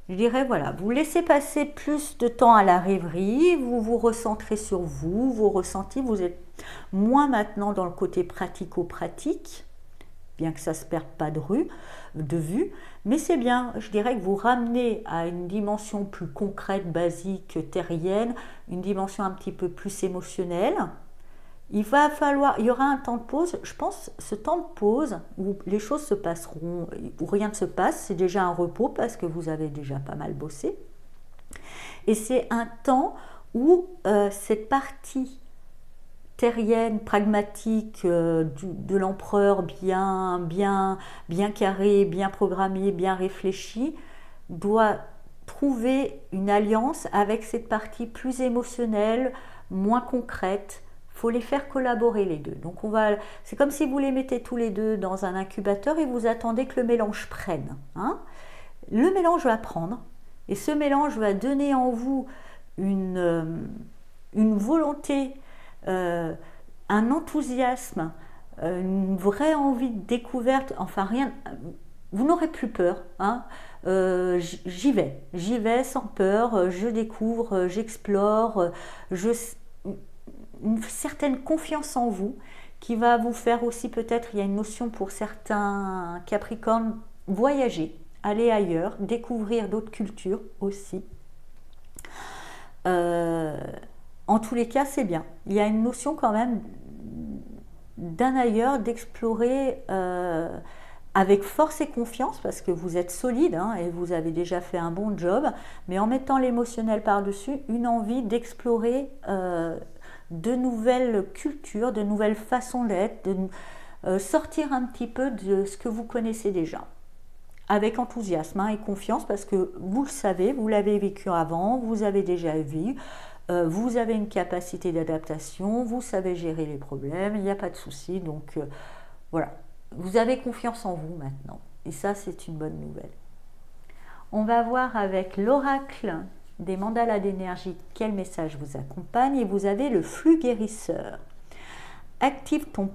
Speaker 1: Je dirais, voilà, vous laissez passer plus de temps à la rêverie, vous vous recentrez sur vous, vos ressentis, vous êtes moins maintenant dans le côté pratico-pratique, bien que ça ne se perde pas de vue, mais c'est bien, je dirais que vous ramenez à une dimension plus concrète, basique, terrienne, une dimension un petit peu plus émotionnelle. Il y aura un temps de pause, je pense, ce temps de pause où les choses se passeront, où rien ne se passe, c'est déjà un repos parce que vous avez déjà pas mal bossé. Et c'est un temps où cette partie terrienne, pragmatique de l'empereur bien carrée, bien programmée, bien réfléchie, doit trouver une alliance avec cette partie plus émotionnelle, moins concrète. Il faut les faire collaborer les deux. Donc c'est comme si vous les mettez tous les deux dans un incubateur et vous attendez que le mélange prenne. Le mélange va prendre et ce mélange va donner en vous une volonté, un enthousiasme, une vraie envie de découverte, enfin rien, vous n'aurez plus peur. J'y vais sans peur, je découvre, j'explore, une certaine confiance en vous qui va vous faire aussi peut-être, il y a une notion pour certains Capricornes, voyager, aller ailleurs, découvrir d'autres cultures aussi. En tous les cas, c'est bien. Il y a une notion quand même d'un ailleurs, d'explorer avec force et confiance, parce que vous êtes solide et vous avez déjà fait un bon job, mais en mettant l'émotionnel par-dessus, une envie d'explorer de nouvelles cultures, de nouvelles façons d'être, de sortir un petit peu de ce que vous connaissez déjà. Avec enthousiasme et confiance, parce que vous le savez, vous l'avez vécu avant, vous avez déjà vu, vous avez une capacité d'adaptation, vous savez gérer les problèmes, il n'y a pas de souci, donc voilà. Vous avez confiance en vous maintenant, et ça c'est une bonne nouvelle. On va voir avec l'oracle des mandalas d'énergie quel message vous accompagne, et vous avez le flux guérisseur. Active ton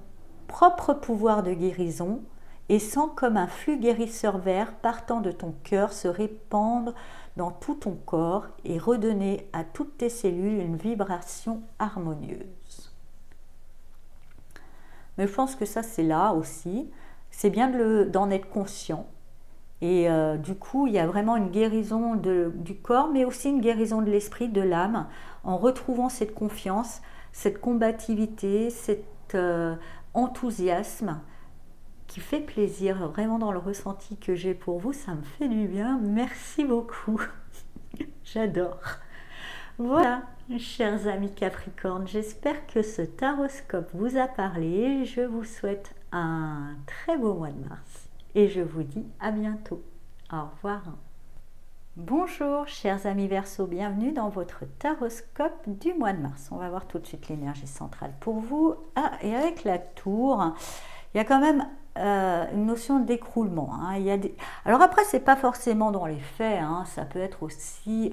Speaker 1: propre pouvoir de guérison et sens comme un flux guérisseur vert partant de ton cœur se répandre dans tout ton corps et redonner à toutes tes cellules une vibration harmonieuse. Mais je pense que ça c'est là aussi, c'est bien d'en être conscient. Et du coup, il y a vraiment une guérison du corps, mais aussi une guérison de l'esprit, de l'âme, en retrouvant cette confiance, cette combativité, cet enthousiasme qui fait plaisir, vraiment dans le ressenti que j'ai pour vous, ça me fait du bien. Merci beaucoup, j'adore. Voilà, chers amis Capricorne, j'espère que ce taroscope vous a parlé. Je vous souhaite un très beau mois de mars. Et je vous dis à bientôt. Au revoir. Bonjour chers amis Verseau, bienvenue dans votre taroscope du mois de mars. On va voir tout de suite l'énergie centrale pour vous. Et avec la tour, il y a quand même une notion d'écroulement. Alors après, c'est pas forcément dans les faits, ça peut être aussi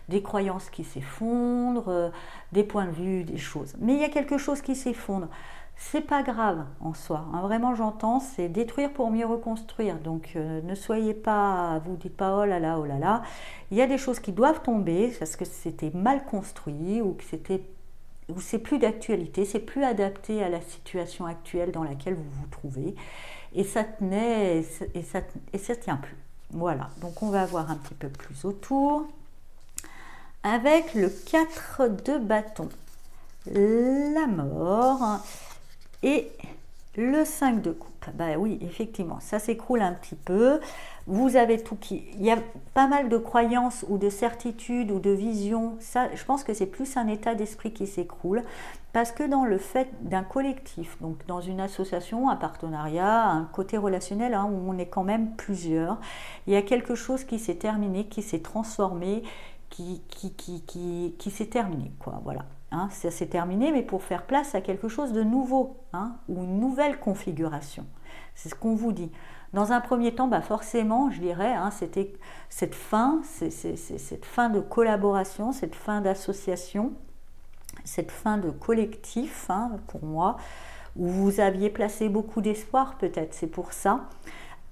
Speaker 1: des croyances qui s'effondrent, des points de vue, des choses. Mais il y a quelque chose qui s'effondre. C'est pas grave en soi, vraiment j'entends, c'est détruire pour mieux reconstruire, donc ne soyez pas, vous dites pas oh là là, il y a des choses qui doivent tomber parce que c'était mal construit ou que c'était où c'est plus d'actualité, c'est plus adapté à la situation actuelle dans laquelle vous vous trouvez, et ça tenait, et ça tient plus. Voilà, donc on va voir un petit peu plus autour. Avec le 4 de bâton, la mort et le 5 de coupe. Bah oui, effectivement, ça s'écroule un petit peu. Vous avez tout qui... Il y a pas mal de croyances ou de certitudes ou de visions. Ça, je pense que c'est plus un état d'esprit qui s'écroule. Parce que dans le fait d'un collectif, donc dans une association, un partenariat, un côté relationnel, hein, où on est quand même plusieurs, il y a quelque chose qui s'est terminé, qui s'est transformé, qui s'est terminé, quoi, voilà. Hein, ça s'est terminé, mais pour faire place à quelque chose de nouveau, hein, ou une nouvelle configuration. C'est ce qu'on vous dit. Dans un premier temps, bah forcément, je dirais, hein, c'était cette fin de collaboration, cette fin d'association, cette fin de collectif, hein, pour moi, où vous aviez placé beaucoup d'espoir, peut-être, c'est pour ça.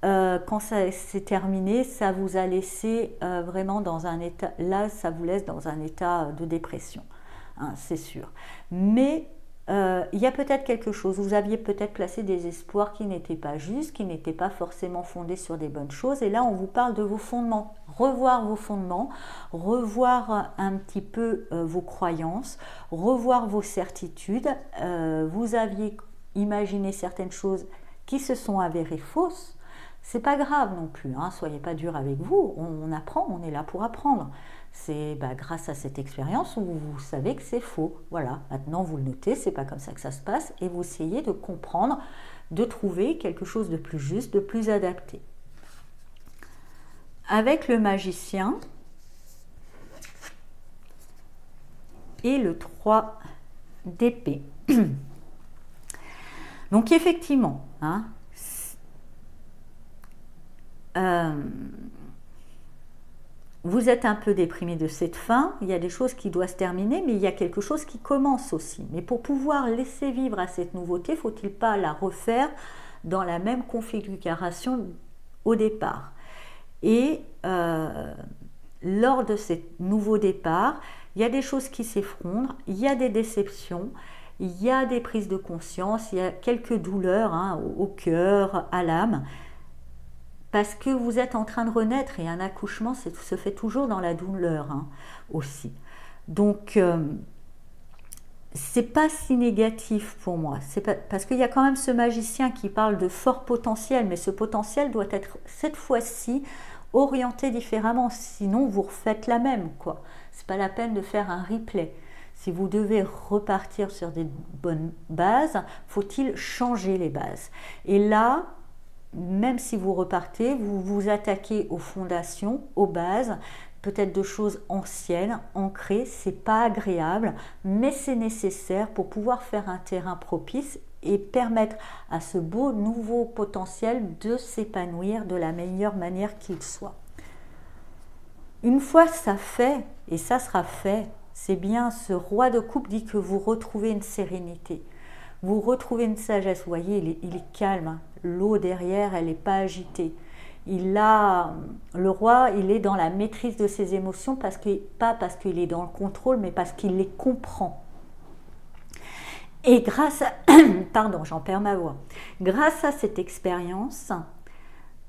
Speaker 1: Quand ça s'est terminé, ça vous a laissé vraiment dans un état, là, ça vous laisse dans un état de dépression. Hein, c'est sûr. Mais il y a peut-être quelque chose, vous aviez peut-être placé des espoirs qui n'étaient pas justes, qui n'étaient pas forcément fondés sur des bonnes choses, et là on vous parle de vos fondements, revoir vos fondements, revoir un petit peu vos croyances, revoir vos certitudes. Vous aviez imaginé certaines choses qui se sont avérées fausses. C'est pas grave non plus, hein, soyez pas dur avec vous, on apprend, on est là pour apprendre. C'est grâce à cette expérience où vous savez que c'est faux. Voilà, maintenant vous le notez, c'est pas comme ça que ça se passe, et vous essayez de comprendre, de trouver quelque chose de plus juste, de plus adapté. Avec le magicien et le 3 d'épée. Donc effectivement, hein, vous êtes un peu déprimé de cette fin, il y a des choses qui doivent se terminer, mais il y a quelque chose qui commence aussi. Mais pour pouvoir laisser vivre à cette nouveauté, faut-il pas la refaire dans la même configuration au départ? Et lors de ce nouveau départ, il y a des choses qui s'effondrent, il y a des déceptions, il y a des prises de conscience, il y a quelques douleurs, hein, au cœur, à l'âme, parce que vous êtes en train de renaître, et un accouchement se fait toujours dans la douleur, hein, aussi. Donc, c'est pas si négatif pour moi. C'est pas, parce qu'il y a quand même ce magicien qui parle de fort potentiel, mais ce potentiel doit être cette fois-ci orienté différemment, sinon vous refaites la même, quoi. C'est pas la peine de faire un replay. Si vous devez repartir sur des bonnes bases, faut-il changer les bases? Et là, même si vous repartez, vous vous attaquez aux fondations, aux bases, peut-être de choses anciennes, ancrées, c'est pas agréable, mais c'est nécessaire pour pouvoir faire un terrain propice et permettre à ce beau nouveau potentiel de s'épanouir de la meilleure manière qu'il soit. Une fois ça fait, et ça sera fait, c'est bien, ce roi de coupe dit que vous retrouvez une sérénité. Vous retrouvez une sagesse, vous voyez, il est calme, hein. L'eau derrière, elle n'est pas agitée. Le roi, il est dans la maîtrise de ses émotions, pas parce qu'il est dans le contrôle, mais parce qu'il les comprend. Et grâce à, pardon, j'en perds ma voix, grâce à cette expérience,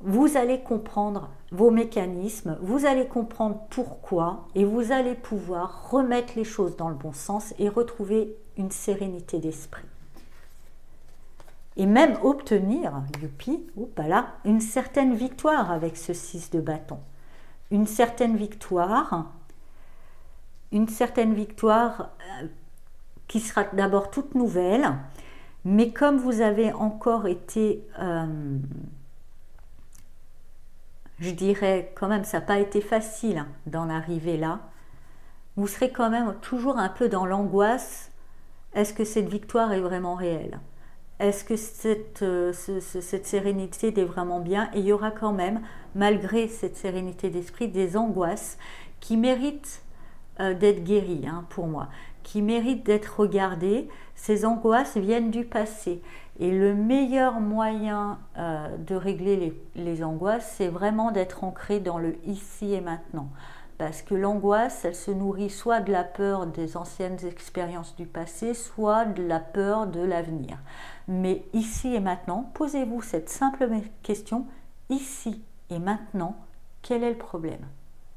Speaker 1: vous allez comprendre vos mécanismes, vous allez comprendre pourquoi, et vous allez pouvoir remettre les choses dans le bon sens et retrouver une sérénité d'esprit. Et même obtenir, youpi, une certaine victoire avec ce 6 de bâton. Une certaine victoire qui sera d'abord toute nouvelle, mais comme vous avez encore été, je dirais quand même, ça n'a pas été facile, hein, d'en arriver là, vous serez quand même toujours un peu dans l'angoisse. Est-ce que cette victoire est vraiment réelle ? Est-ce que cette sérénité est vraiment bien? Et il y aura quand même, malgré cette sérénité d'esprit, des angoisses qui méritent d'être guéries, hein, pour moi, qui méritent d'être regardées. Ces angoisses viennent du passé. Et le meilleur moyen de régler les angoisses, c'est vraiment d'être ancré dans le ici et maintenant. Parce que l'angoisse, elle se nourrit soit de la peur des anciennes expériences du passé, soit de la peur de l'avenir. Mais ici et maintenant, posez-vous cette simple question, ici et maintenant, quel est le problème?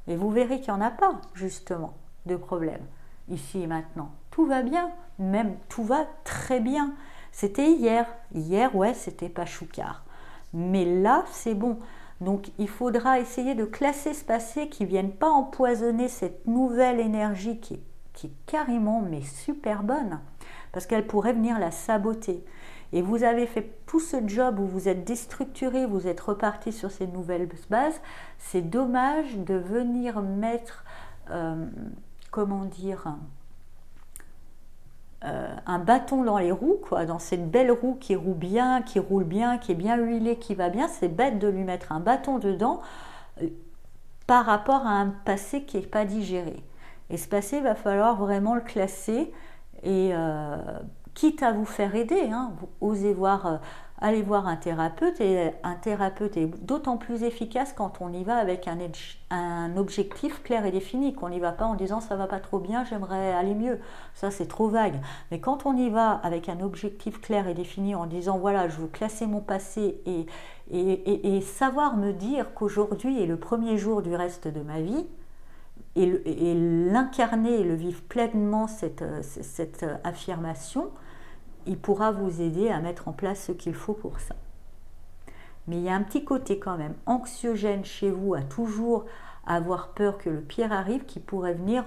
Speaker 1: Et vous verrez qu'il n'y en a pas, justement, de problème. Ici et maintenant, tout va bien, même tout va très bien. C'était hier. Hier, ouais, c'était pas choucard. Mais là, c'est bon. Donc, il faudra essayer de classer ce passé qui ne vienne pas empoisonner cette nouvelle énergie qui est carrément, mais super bonne. Parce qu'elle pourrait venir la saboter. Et vous avez fait tout ce job où vous êtes déstructuré, vous êtes reparti sur ces nouvelles bases. C'est dommage de venir mettre, comment dire, un bâton dans les roues, quoi, dans cette belle roue qui roule bien, qui est bien huilée, qui va bien. C'est bête de lui mettre un bâton dedans par rapport à un passé qui n'est pas digéré. Et ce passé, il va falloir vraiment le classer et quitte à vous faire aider, hein, vous osez aller voir un thérapeute, et un thérapeute est d'autant plus efficace quand on y va avec un objectif clair et défini, qu'on n'y va pas en disant ça va pas trop bien, j'aimerais aller mieux, ça c'est trop vague. Mais quand on y va avec un objectif clair et défini en disant voilà, je veux classer mon passé et savoir me dire qu'aujourd'hui est le premier jour du reste de ma vie, et l'incarner et le vivre pleinement, cette affirmation, il pourra vous aider à mettre en place ce qu'il faut pour ça. Mais il y a un petit côté quand même anxiogène chez vous, à toujours avoir peur que le pire arrive, qui pourrait venir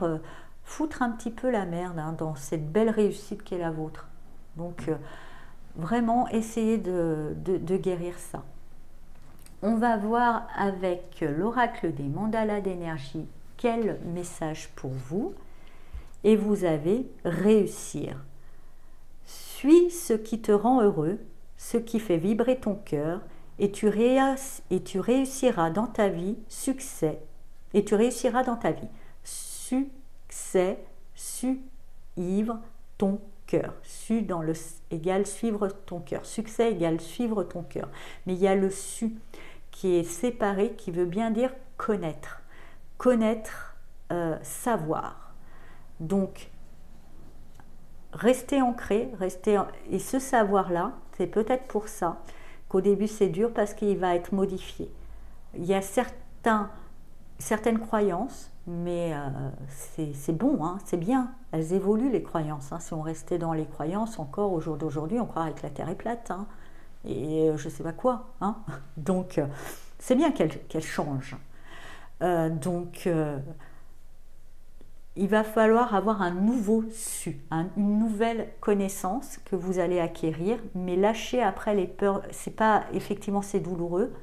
Speaker 1: foutre un petit peu la merde, hein, dans cette belle réussite qu'est la vôtre. Donc vraiment essayez de guérir ça. On va voir avec l'oracle des mandalas d'énergie quel message pour vous, et vous avez réussir. Suis ce qui te rend heureux, ce qui fait vibrer ton cœur, et tu réussiras dans ta vie succès, et tu réussiras dans ta vie. Succès, suivre ton cœur. Su dans le égale suivre ton cœur. Succès égale suivre ton cœur. Mais il y a le su qui est séparé, qui veut bien dire connaître. Connaître, savoir. Donc, restez ancré, et ce savoir-là, c'est peut-être pour ça qu'au début c'est dur, parce qu'il va être modifié. Il y a certaines croyances, mais c'est bon, hein, c'est bien, elles évoluent les croyances. Hein. Si on restait dans les croyances encore au jour d'aujourd'hui, on croirait que la Terre est plate, hein, et je sais pas quoi. Hein. Donc, c'est bien qu'elles changent. Il va falloir avoir un nouveau su, une nouvelle connaissance que vous allez acquérir, mais lâcher après les peurs. Effectivement, c'est douloureux,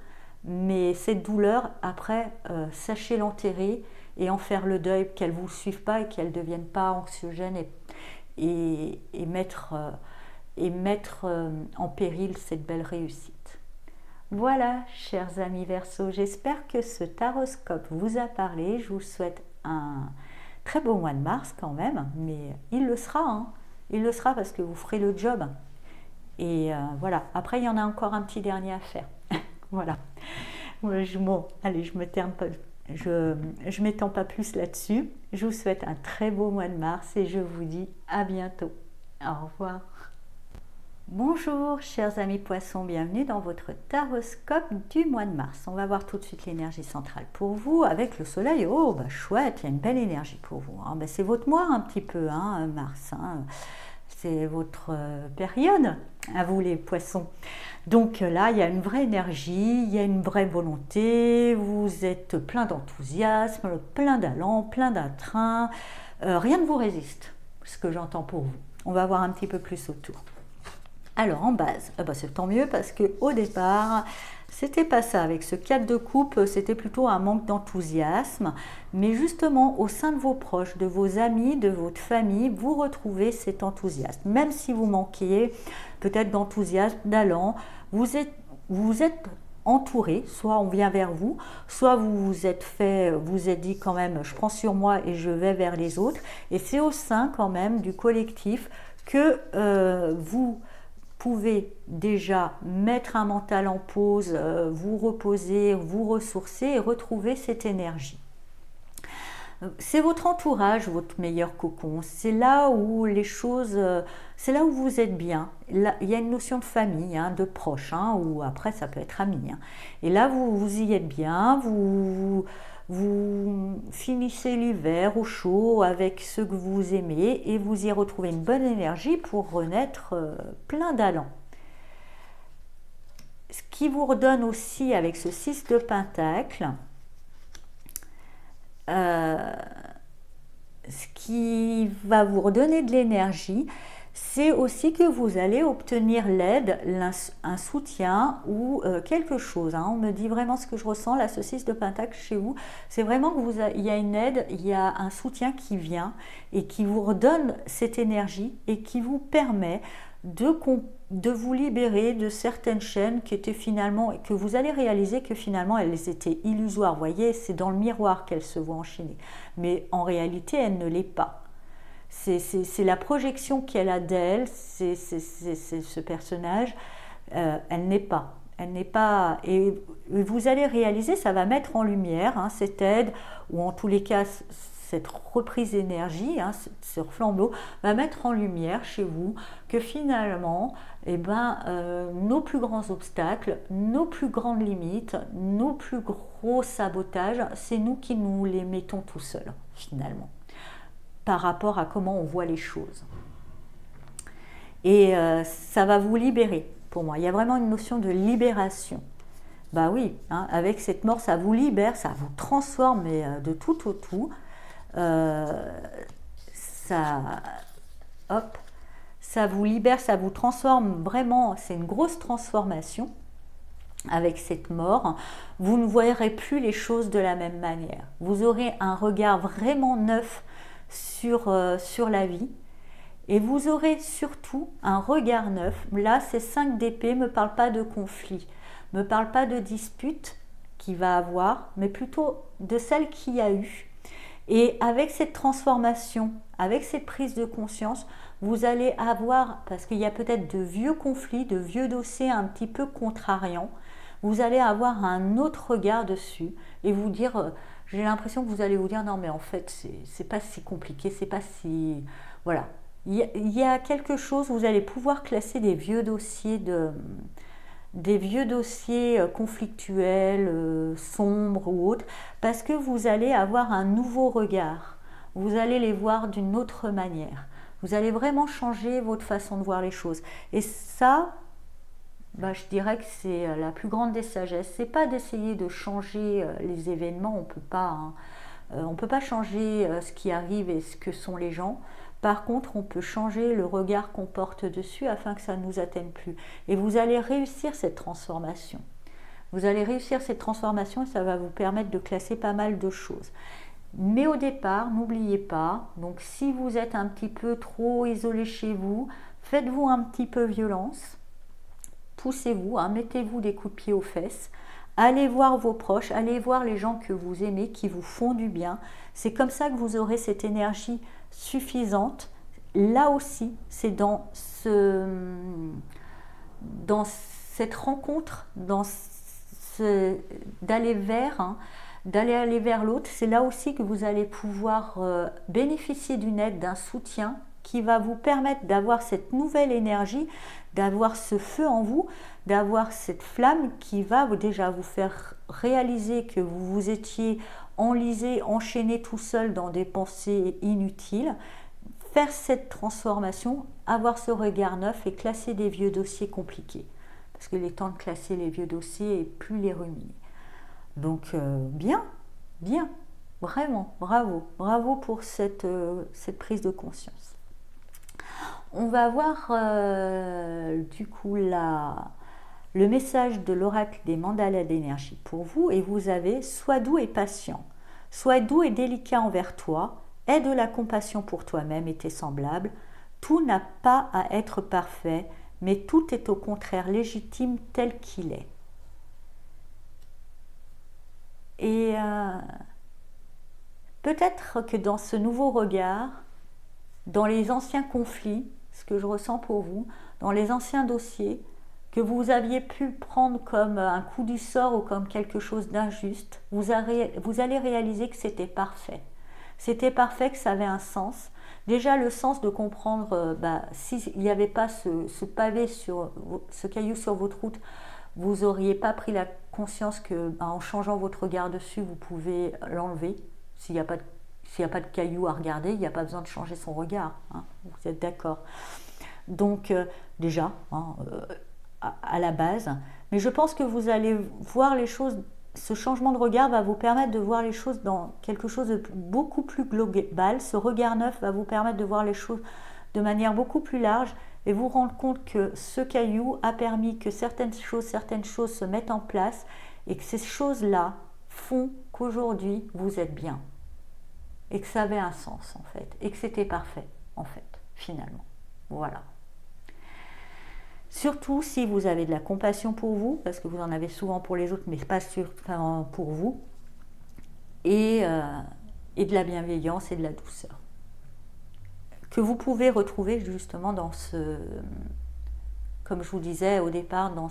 Speaker 1: mais cette douleur, après, sachez l'enterrer et en faire le deuil, qu'elle ne vous suive pas et qu'elle ne devienne pas anxiogène et mettre en péril cette belle réussite. Voilà, chers amis Verseau, j'espère que ce taroscope vous a parlé. Je vous souhaite un très beau mois de mars quand même, mais il le sera, hein. Il le sera parce que vous ferez le job. Et voilà, après il y en a encore un petit dernier à faire. Voilà. Allez, je m'étends pas plus là-dessus. Je vous souhaite un très beau mois de mars et je vous dis à bientôt. Au revoir. Bonjour chers amis poissons, bienvenue dans votre taroscope du mois de mars. On va voir tout de suite l'énergie centrale pour vous avec le soleil. Oh bah chouette, il y a une belle énergie pour vous. Hein. Bah, c'est votre mois un petit peu, hein, mars. Hein. C'est votre période à vous les poissons. Donc là, il y a une vraie énergie, il y a une vraie volonté, vous êtes plein d'enthousiasme, plein d'allant, plein d'entrain. Rien ne vous résiste, ce que j'entends pour vous. On va voir un petit peu plus autour. Alors en base, c'est tant mieux parce qu'au départ, c'était pas ça. Avec ce 4 de coupe, c'était plutôt un manque d'enthousiasme. Mais justement, au sein de vos proches, de vos amis, de votre famille, vous retrouvez cet enthousiasme. Même si vous manquiez peut-être d'enthousiasme, d'allant, vous êtes entouré, soit on vient vers vous, soit vous vous êtes dit quand même, je prends sur moi et je vais vers les autres. Et c'est au sein quand même du collectif que vous pouvez déjà mettre un mental en pause, vous reposer, vous ressourcer et retrouver cette énergie. C'est votre entourage, votre meilleur cocon. C'est là où les choses, c'est là où vous êtes bien. Là, il y a une notion de famille, hein, de proche, hein, ou après ça peut être ami, hein. Et là, vous y êtes bien, vous finissez l'hiver au chaud avec ceux que vous aimez et vous y retrouvez une bonne énergie pour renaître plein d'allant. Ce qui vous redonne aussi avec ce 6 de Pentacle, ce qui va vous redonner de l'énergie, c'est aussi que vous allez obtenir l'aide, un soutien ou quelque chose, hein. On me dit vraiment ce que je ressens, là, ce 6 de Pentacle chez vous, c'est vraiment que il y a une aide, il y a un soutien qui vient et qui vous redonne cette énergie et qui vous permet de vous libérer de certaines chaînes qui étaient finalement, que vous allez réaliser que finalement elles étaient illusoires. Vous voyez, c'est dans le miroir qu'elles se voient enchaînées. Mais en réalité, elle ne l'est pas. C'est la projection qu'elle a d'elle, c'est ce personnage, elle n'est pas. Elle n'est pas. Et vous allez réaliser, ça va mettre en lumière, hein, cette aide, ou en tous les cas, cette reprise d'énergie, hein, ce flambeau, va mettre en lumière chez vous que finalement, eh ben, nos plus grands obstacles, nos plus grandes limites, nos plus gros sabotages, c'est nous qui nous les mettons tout seuls, finalement, par rapport à comment on voit les choses. Et ça va vous libérer, pour moi. Il y a vraiment une notion de libération. Bah oui, hein, avec cette mort, ça vous libère, ça vous transforme, mais de tout au tout. Hop, ça vous libère, ça vous transforme vraiment, c'est une grosse transformation avec cette mort. Vous ne verrez plus les choses de la même manière. Vous aurez un regard vraiment neuf sur la vie et vous aurez surtout un regard neuf. Là, ces 5 d'épée ne me parlent pas de conflit, ne me parlent pas de dispute qu'il va avoir, mais plutôt de celle qu'il y a eu. Et avec cette transformation, avec cette prise de conscience, vous allez avoir, parce qu'il y a peut-être de vieux conflits, de vieux dossiers un petit peu contrariants, vous allez avoir un autre regard dessus et vous dire, j'ai l'impression que vous allez vous dire, non mais en fait, c'est pas si compliqué, c'est pas si... Voilà. Il y a quelque chose, vous allez pouvoir classer des vieux dossiers conflictuels, sombres ou autres, parce que vous allez avoir un nouveau regard. Vous allez les voir d'une autre manière. Vous allez vraiment changer votre façon de voir les choses. Et ça, bah, je dirais que c'est la plus grande des sagesses. C'est pas d'essayer de changer les événements, on peut pas, hein. On peut pas changer ce qui arrive et ce que sont les gens. Par contre, on peut changer le regard qu'on porte dessus afin que ça ne nous atteigne plus. Et vous allez réussir cette transformation. Vous allez réussir cette transformation et ça va vous permettre de classer pas mal de choses. Mais au départ, n'oubliez pas, donc si vous êtes un petit peu trop isolé chez vous, faites-vous un petit peu violence, poussez-vous, hein, mettez-vous des coups de pied aux fesses, allez voir vos proches, allez voir les gens que vous aimez, qui vous font du bien. C'est comme ça que vous aurez cette énergie suffisante. Là aussi, c'est dans cette rencontre, d'aller vers, hein, aller vers l'autre, c'est là aussi que vous allez pouvoir bénéficier d'une aide, d'un soutien qui va vous permettre d'avoir cette nouvelle énergie, d'avoir ce feu en vous, d'avoir cette flamme qui va déjà vous faire réaliser que vous vous étiez enlisé, enchaîné tout seul dans des pensées inutiles, faire cette transformation, avoir ce regard neuf et classer des vieux dossiers compliqués. Parce qu'il est temps de classer les vieux dossiers et plus les ruminer. Donc bien, vraiment, bravo pour cette prise de conscience. On va voir du coup le message de l'oracle des mandalas d'énergie pour vous, et vous avez: sois doux et patient, sois doux et délicat envers toi, aie de la compassion pour toi-même et tes semblables, tout n'a pas à être parfait, mais tout est au contraire légitime tel qu'il est. Et peut-être que dans ce nouveau regard, dans les anciens conflits, ce que je ressens pour vous, dans les anciens dossiers, que vous aviez pu prendre comme un coup du sort ou comme quelque chose d'injuste, vous allez réaliser que c'était parfait. c'était parfait, que ça avait un sens. Déjà le sens de comprendre, s'il n'y avait pas ce pavé ce caillou sur votre route, vous n'auriez pas pris la conscience que en changeant votre regard dessus, vous pouvez l'enlever. S'il n'y a pas de caillou à regarder, il n'y a pas besoin de changer son regard. Hein, vous êtes d'accord? Donc déjà, hein, à la base, mais je pense que vous allez voir les choses, ce changement de regard va vous permettre de voir les choses dans quelque chose de beaucoup plus global. Ce regard neuf va vous permettre de voir les choses de manière beaucoup plus large et vous rendre compte que ce caillou a permis que certaines choses se mettent en place et que ces choses-là font qu'aujourd'hui vous êtes bien et que ça avait un sens en fait et que c'était parfait en fait finalement. Voilà. Surtout si vous avez de la compassion pour vous, parce que vous en avez souvent pour les autres, mais pas pour vous, et de la bienveillance et de la douceur, que vous pouvez retrouver justement dans comme je vous disais au départ, dans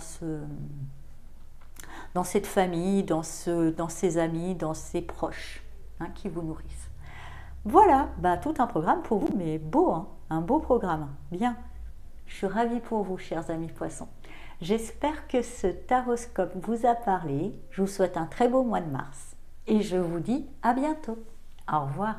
Speaker 1: cette famille, dans ces amis, dans ces proches, hein, qui vous nourrissent. Voilà, tout un programme pour vous, mais beau, hein, un beau programme, bien. Je suis ravie pour vous, chers amis poissons. J'espère que ce taroscope vous a parlé. Je vous souhaite un très beau mois de mars et je vous dis à bientôt. Au revoir.